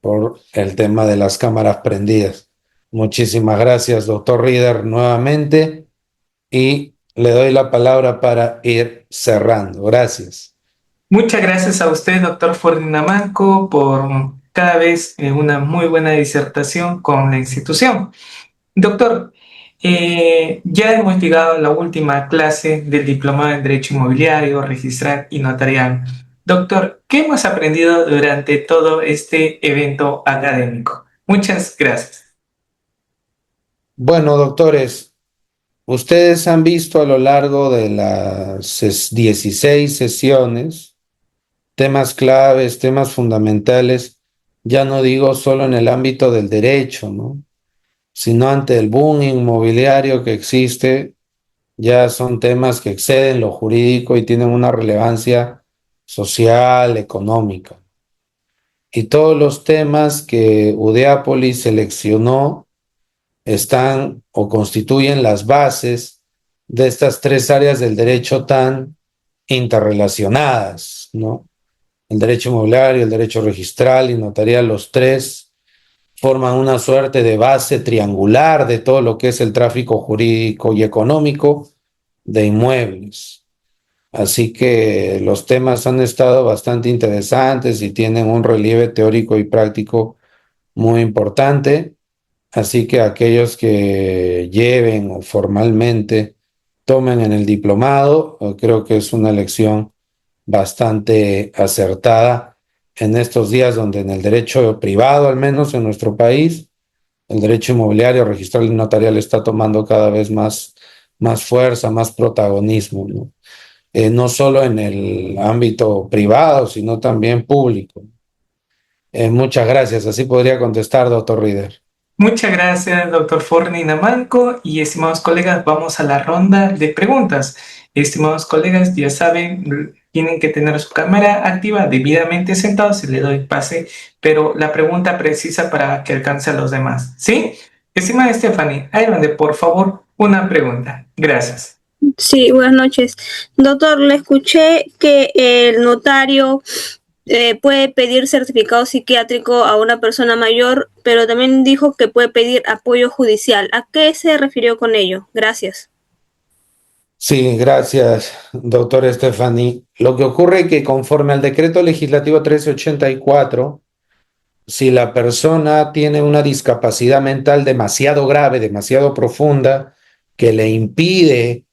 por el tema de las cámaras prendidas. Muchísimas gracias, doctor Rieder, nuevamente, y le doy la palabra para ir cerrando. Gracias. Muchas gracias a usted, doctor Fordinamanco, por cada vez una muy buena disertación con la institución. Doctor, ya hemos llegado a la última clase del Diplomado en Derecho Inmobiliario, Registral y Notarial. Doctor, ¿qué hemos aprendido durante todo este evento académico? Muchas gracias. Bueno, doctores, ustedes han visto a lo largo de las 16 sesiones temas claves, temas fundamentales, ya no digo solo en el ámbito del derecho, ¿no? sino ante el boom inmobiliario que existe. Ya son temas que exceden lo jurídico y tienen una relevancia social, económica. Y todos los temas que Udeápolis seleccionó están o constituyen las bases de estas tres áreas del derecho tan interrelacionadas, ¿no? El derecho inmobiliario, el derecho registral y notarial, los tres forman una suerte de base triangular de todo lo que es el tráfico jurídico y económico de inmuebles. Así que los temas han estado bastante interesantes y tienen un relieve teórico y práctico muy importante. Así que aquellos que lleven o formalmente tomen en el diplomado, creo que es una elección bastante acertada en estos días donde en el derecho privado, al menos en nuestro país, el derecho inmobiliario, registral y notarial está tomando cada vez más fuerza, más protagonismo, ¿no? No solo en el ámbito privado, sino también público. Muchas gracias. Así podría contestar, doctor Rieder. Muchas gracias, doctor Forni Namanco. Y estimados colegas, vamos a la ronda de preguntas. Estimados colegas, ya saben, tienen que tener su cámara activa, debidamente sentados, si le doy pase, pero la pregunta precisa para que alcance a los demás. ¿Sí? Estimada Stephanie, adelante, por favor, una pregunta. Gracias. Sí, buenas noches. Doctor, le escuché que el notario puede pedir certificado psiquiátrico a una persona mayor, pero también dijo que puede pedir apoyo judicial. ¿A qué se refirió con ello? Gracias. Sí, gracias, doctor Estefani. Lo que ocurre es que conforme al decreto legislativo 1384, si la persona tiene una discapacidad mental demasiado grave, demasiado profunda, que le impide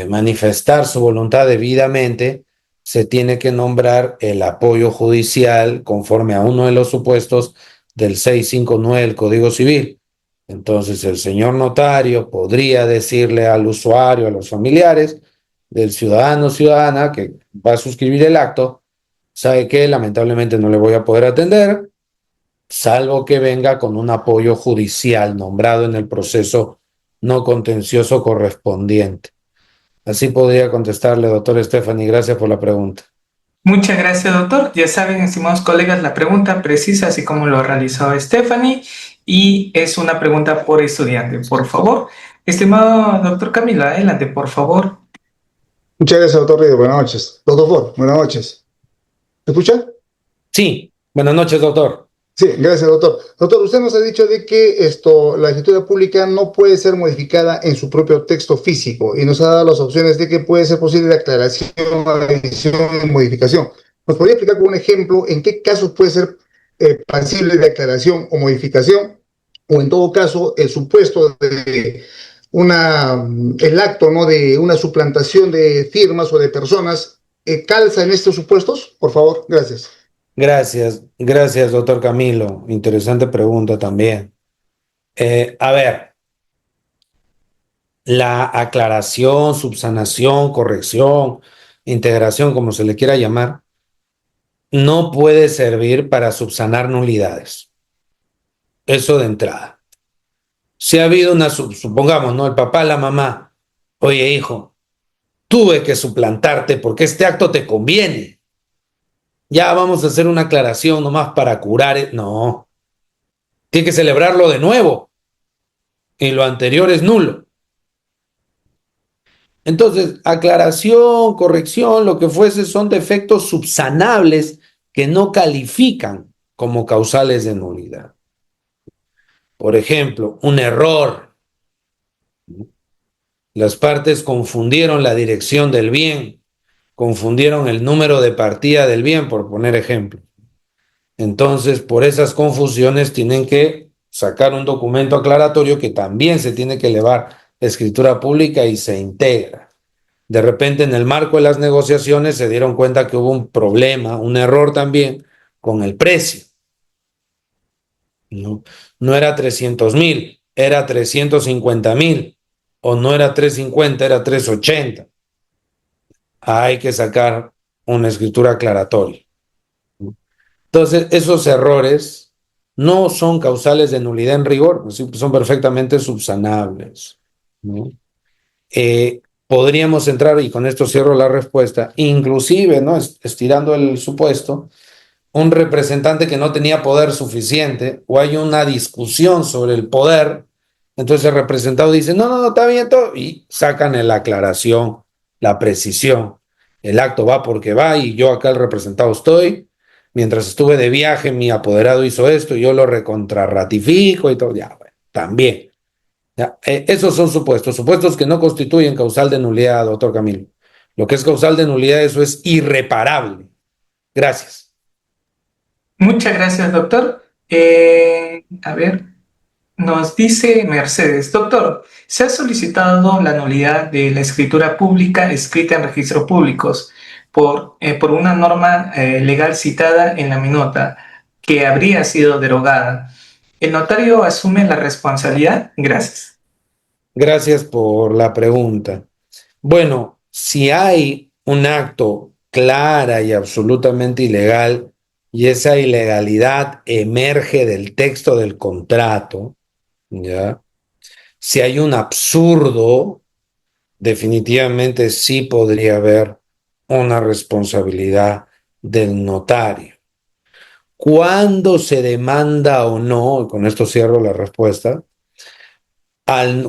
manifestar su voluntad debidamente, se tiene que nombrar el apoyo judicial conforme a uno de los supuestos del 659 del Código Civil. Entonces, el señor notario podría decirle al usuario, a los familiares del ciudadano o ciudadana que va a suscribir el acto, sabe que lamentablemente no le voy a poder atender, salvo que venga con un apoyo judicial nombrado en el proceso no contencioso correspondiente. Así podría contestarle, doctor Stephanie. Gracias por la pregunta. Muchas gracias, doctor. Ya saben, estimados colegas, la pregunta precisa, así como lo realizó Stephanie, y es una pregunta por estudiante, por favor. Estimado doctor Camilo, adelante, por favor. Muchas gracias, doctor Río. Buenas noches. Doctor Ford, buenas noches. ¿Me escucha? Sí, buenas noches, doctor. Sí, gracias, doctor. Doctor, usted nos ha dicho de que la escritura pública no puede ser modificada en su propio texto físico y nos ha dado las opciones de que puede ser posible la aclaración, adición y modificación. ¿Nos podría explicar con un ejemplo en qué casos puede ser pasible de aclaración o modificación? O en todo caso, el supuesto de el acto, ¿no?, de una suplantación de firmas o de personas, ¿calza en estos supuestos? Por favor, gracias. Gracias, doctor Camilo. Interesante pregunta también. A ver, la aclaración, subsanación, corrección, integración, como se le quiera llamar, no puede servir para subsanar nulidades. Eso de entrada. Si ha habido supongamos, ¿no? El papá, la mamá, oye, hijo, tuve que suplantarte porque este acto te conviene. Ya vamos a hacer una aclaración nomás para curar. No, tiene que celebrarlo de nuevo y lo anterior es nulo. Entonces, aclaración, corrección, lo que fuese, son defectos subsanables que no califican como causales de nulidad. Por ejemplo, un error. Las partes confundieron la dirección del bien, confundieron el número de partida del bien, por poner ejemplo. Entonces, por esas confusiones tienen que sacar un documento aclaratorio que también se tiene que elevar a escritura pública y se integra. De repente, en el marco de las negociaciones, se dieron cuenta que hubo un problema, un error también con el precio. No era 300,000, era 350,000, o no era 350, era 380. Hay que sacar una escritura aclaratoria. Entonces, esos errores no son causales de nulidad en rigor, pues sí, son perfectamente subsanables, ¿no? Podríamos entrar, y con esto cierro la respuesta, inclusive, ¿no? Estirando el supuesto, un representante que no tenía poder suficiente o hay una discusión sobre el poder, entonces el representado dice, no, no, no, está bien todo, y sacan la aclaración, la precisión. El acto va porque va y yo acá el representado estoy. Mientras estuve de viaje, mi apoderado hizo esto y yo lo recontrarratifico y todo. Ya, bueno, también. Ya, esos son supuestos que no constituyen causal de nulidad, doctor Camilo. Lo que es causal de nulidad, eso es irreparable. Gracias. Muchas gracias, doctor. A ver, nos dice Mercedes, doctor, se ha solicitado la nulidad de la escritura pública escrita en registros públicos por una norma legal citada en la minuta que habría sido derogada. ¿El notario asume la responsabilidad? Gracias. Gracias por la pregunta. Bueno, si hay un acto clara y absolutamente ilegal y esa ilegalidad emerge del texto del contrato, ¿ya? Si hay un absurdo, definitivamente sí podría haber una responsabilidad del notario. ¿Cuándo se demanda o no? Con esto cierro la respuesta.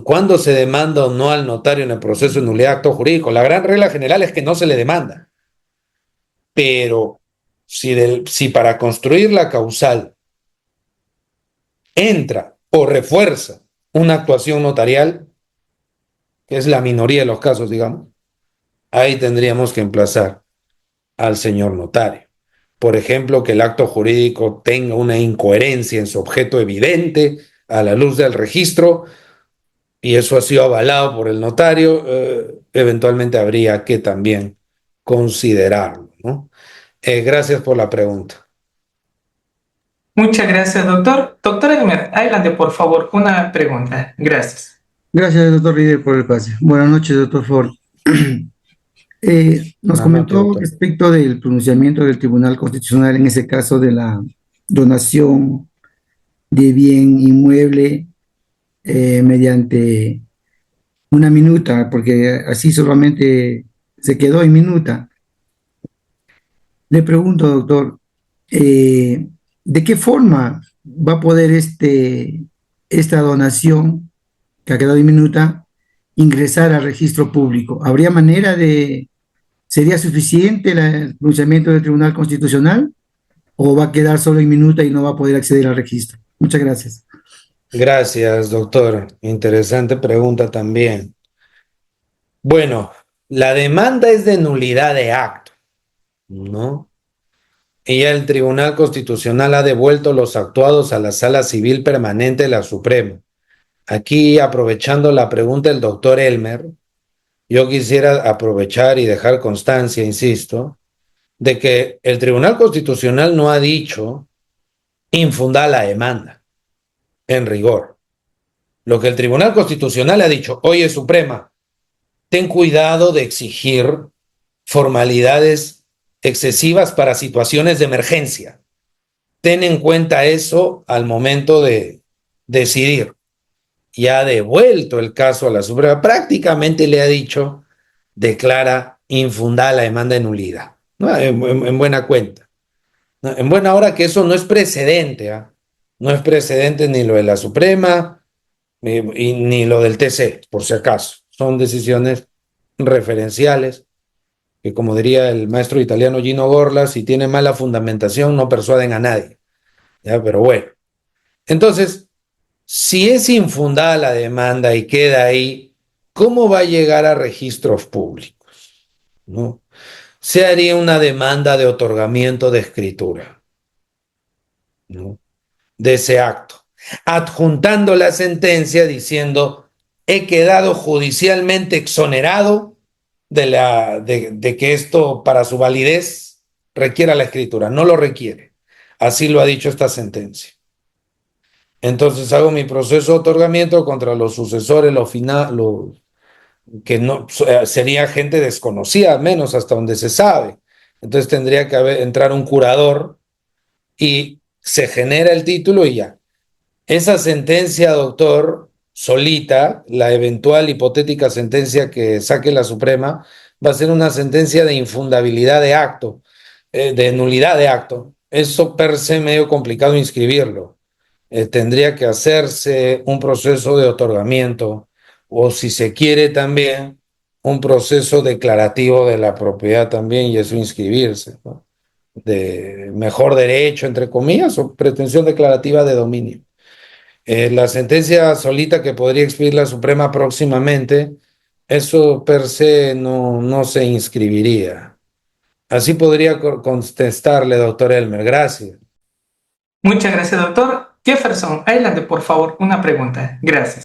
¿Cuándo se demanda o no al notario en el proceso de nulidad de acto jurídico? La gran regla general es que no se le demanda. Pero si para construir la causal entra o refuerza una actuación notarial, que es la minoría de los casos, digamos, ahí tendríamos que emplazar al señor notario. Por ejemplo, que el acto jurídico tenga una incoherencia en su objeto evidente a la luz del registro, y eso ha sido avalado por el notario, eventualmente habría que también considerarlo, ¿no? Gracias por la pregunta. Muchas gracias, doctor. Doctor Elmer, adelante, por favor, una pregunta. Gracias. Gracias, doctor Rieder, por el pase. Buenas noches, doctor Ford. Nos Buenas noches, comentó doctor. respecto del pronunciamiento del Tribunal Constitucional en ese caso de la donación de bien inmueble mediante una minuta, porque así solamente se quedó en minuta. Le pregunto, doctor, ¿de qué forma va a poder esta donación que ha quedado diminuta ingresar al registro público? ¿Habría manera sería suficiente el pronunciamiento del Tribunal Constitucional o va a quedar solo en minuta y no va a poder acceder al registro? Muchas gracias. Gracias, doctor. Interesante pregunta también. Bueno, la demanda es de nulidad de acto, ¿no? Y ya el Tribunal Constitucional ha devuelto los actuados a la Sala Civil Permanente de la Suprema. Aquí, aprovechando la pregunta del doctor Elmer, yo quisiera aprovechar y dejar constancia, insisto, de que el Tribunal Constitucional no ha dicho infundar la demanda, en rigor. Lo que el Tribunal Constitucional ha dicho, oye, Suprema, ten cuidado de exigir formalidades excesivas para situaciones de emergencia. Ten en cuenta eso al momento de decidir. Y ha devuelto el caso a la Suprema. Prácticamente le ha dicho, declara infundada la demanda de nulidad, ¿no? En buena cuenta, ¿no? En buena hora que eso no es precedente, ¿eh? No es precedente ni lo de la Suprema ni lo del TC, por si acaso. Son decisiones referenciales que, como diría el maestro italiano Gino Gorla, si tiene mala fundamentación no persuaden a nadie, ¿ya? Pero bueno, entonces, si es infundada la demanda y queda ahí, ¿cómo va a llegar a registros públicos? ¿No? Se haría una demanda de otorgamiento de escritura, ¿no? De ese acto, adjuntando la sentencia diciendo, he quedado judicialmente exonerado de que esto para su validez requiera la escritura. No lo requiere. Así lo ha dicho esta sentencia. Entonces hago mi proceso de otorgamiento contra los sucesores, los que no sería gente desconocida, al menos hasta donde se sabe. Entonces tendría que entrar un curador y se genera el título y ya. Esa sentencia, doctor, solita, la eventual hipotética sentencia que saque la Suprema, va a ser una sentencia de infundabilidad de acto, de nulidad de acto. Eso per se medio complicado inscribirlo. Tendría que hacerse un proceso de otorgamiento o, si se quiere, también un proceso declarativo de la propiedad también, y eso inscribirse, ¿no? De mejor derecho, entre comillas, o pretensión declarativa de dominio. La sentencia solita que podría expedir la Suprema próximamente, eso per se no se inscribiría. Así podría contestarle, doctor Elmer. Gracias. Muchas gracias, doctor. Jefferson, adelante, por favor, una pregunta. Gracias.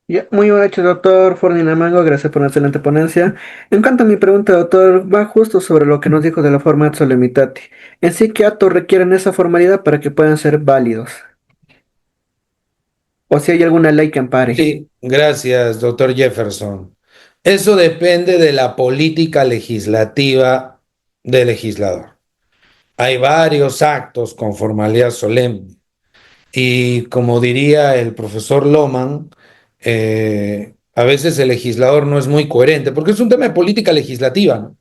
Ya, muy buen hecho, doctor Ferdinand Mango, gracias por una excelente ponencia. En cuanto a mi pregunta, doctor, va justo sobre lo que nos dijo de la forma solemnitati. ¿En sí qué actos requieren esa formalidad para que puedan ser válidos? ¿O si hay alguna ley que ampare? Sí, gracias, doctor Jefferson. Eso depende de la política legislativa del legislador. Hay varios actos con formalidad solemne. Y como diría el profesor Loman, a veces el legislador no es muy coherente, porque es un tema de política legislativa, ¿no?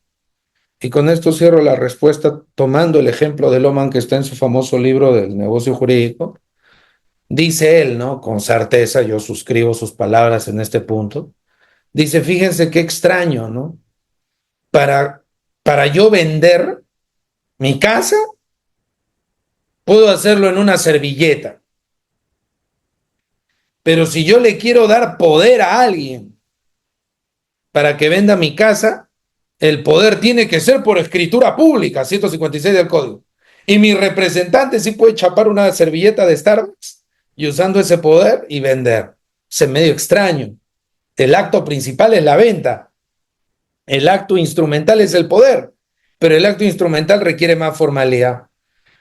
Y con esto cierro la respuesta tomando el ejemplo de Loman que está en su famoso libro del negocio jurídico. Dice él, ¿no? Con certeza, yo suscribo sus palabras en este punto. Dice, fíjense qué extraño, ¿no? Para, para yo vender mi casa, puedo hacerlo en una servilleta. Pero si yo le quiero dar poder a alguien para que venda mi casa, el poder tiene que ser por escritura pública, 156 del código. Y mi representante sí puede chapar una servilleta de Starbucks y usando ese poder y vender. Es medio extraño. El acto principal es la venta. El acto instrumental es el poder, pero el acto instrumental requiere más formalidad.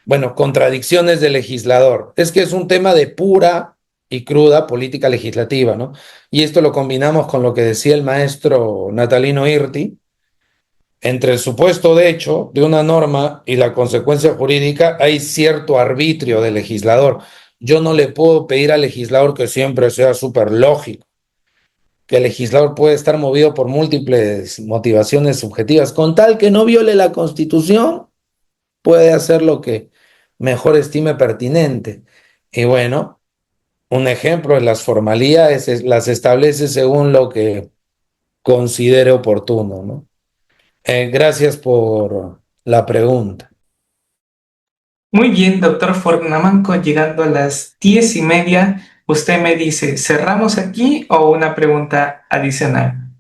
Bueno, contradicciones del legislador. Es que es un tema de pura y cruda política legislativa, ¿no? Y esto lo combinamos con lo que decía el maestro Natalino Irti. Entre el supuesto de hecho de una norma y la consecuencia jurídica hay cierto arbitrio del legislador. Yo no le puedo pedir al legislador que siempre sea súper lógico, que el legislador puede estar movido por múltiples motivaciones subjetivas. Con tal que no viole la Constitución, puede hacer lo que mejor estime pertinente. Y bueno, un ejemplo es las formalidades, las establece según lo que considere oportuno, ¿no? Gracias por la pregunta. Muy bien, doctor Fornamanco, llegando a las 10:30, usted me dice, ¿cerramos aquí o una pregunta adicional?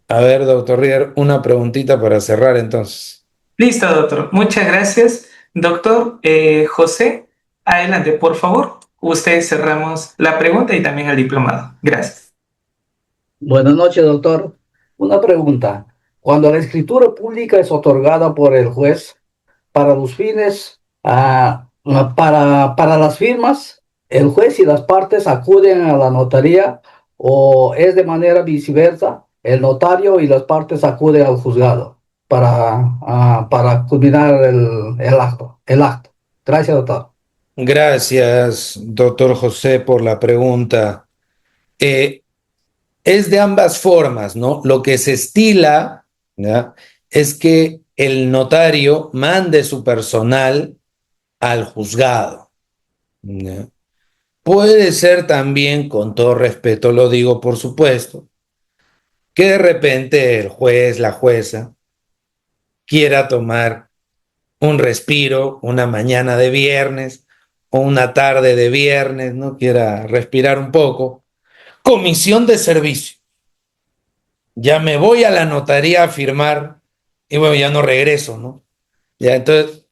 A ver, doctor Rier, una preguntita para cerrar entonces. Listo, doctor. Muchas gracias. Doctor José, adelante, por favor. Usted cerramos la pregunta y también el diplomado. Gracias. Buenas noches, doctor. Una pregunta. Cuando la escritura pública es otorgada por el juez para los fines, para las firmas, el juez y las partes acuden a la notaría o es de manera viceversa, el notario y las partes acuden al juzgado para culminar el acto. Gracias, doctor. Gracias, doctor José, por la pregunta. Es de ambas formas, ¿no? Lo que se estila, ¿ya?, es que el notario mande su personal al juzgado, ¿ya? Puede ser también, con todo respeto lo digo, por supuesto, que de repente el juez, la jueza, quiera tomar un respiro una mañana de viernes o una tarde de viernes, ¿no? Quiera respirar un poco. Comisión de servicio. Ya me voy a la notaría a firmar y bueno, ya no regreso, ¿no? Ya, entonces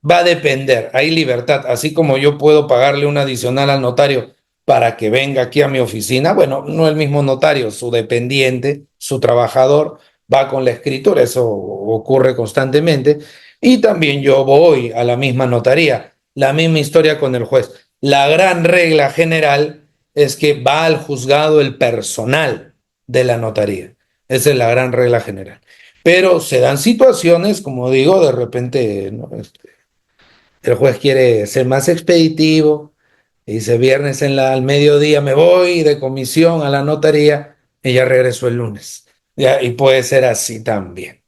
va a depender, hay libertad, así como yo puedo pagarle un adicional al notario para que venga aquí a mi oficina, bueno, no el mismo notario, su dependiente, su trabajador va con la escritura, eso ocurre constantemente, y también yo voy a la misma notaría, la misma historia con el juez. La gran regla general es que va al juzgado el personal de la notaría, esa es la gran regla general. Pero se dan situaciones, como digo, de repente, ¿no?, el juez quiere ser más expeditivo y dice viernes al mediodía me voy de comisión a la notaría y ya regreso el lunes. Ya, y puede ser así también.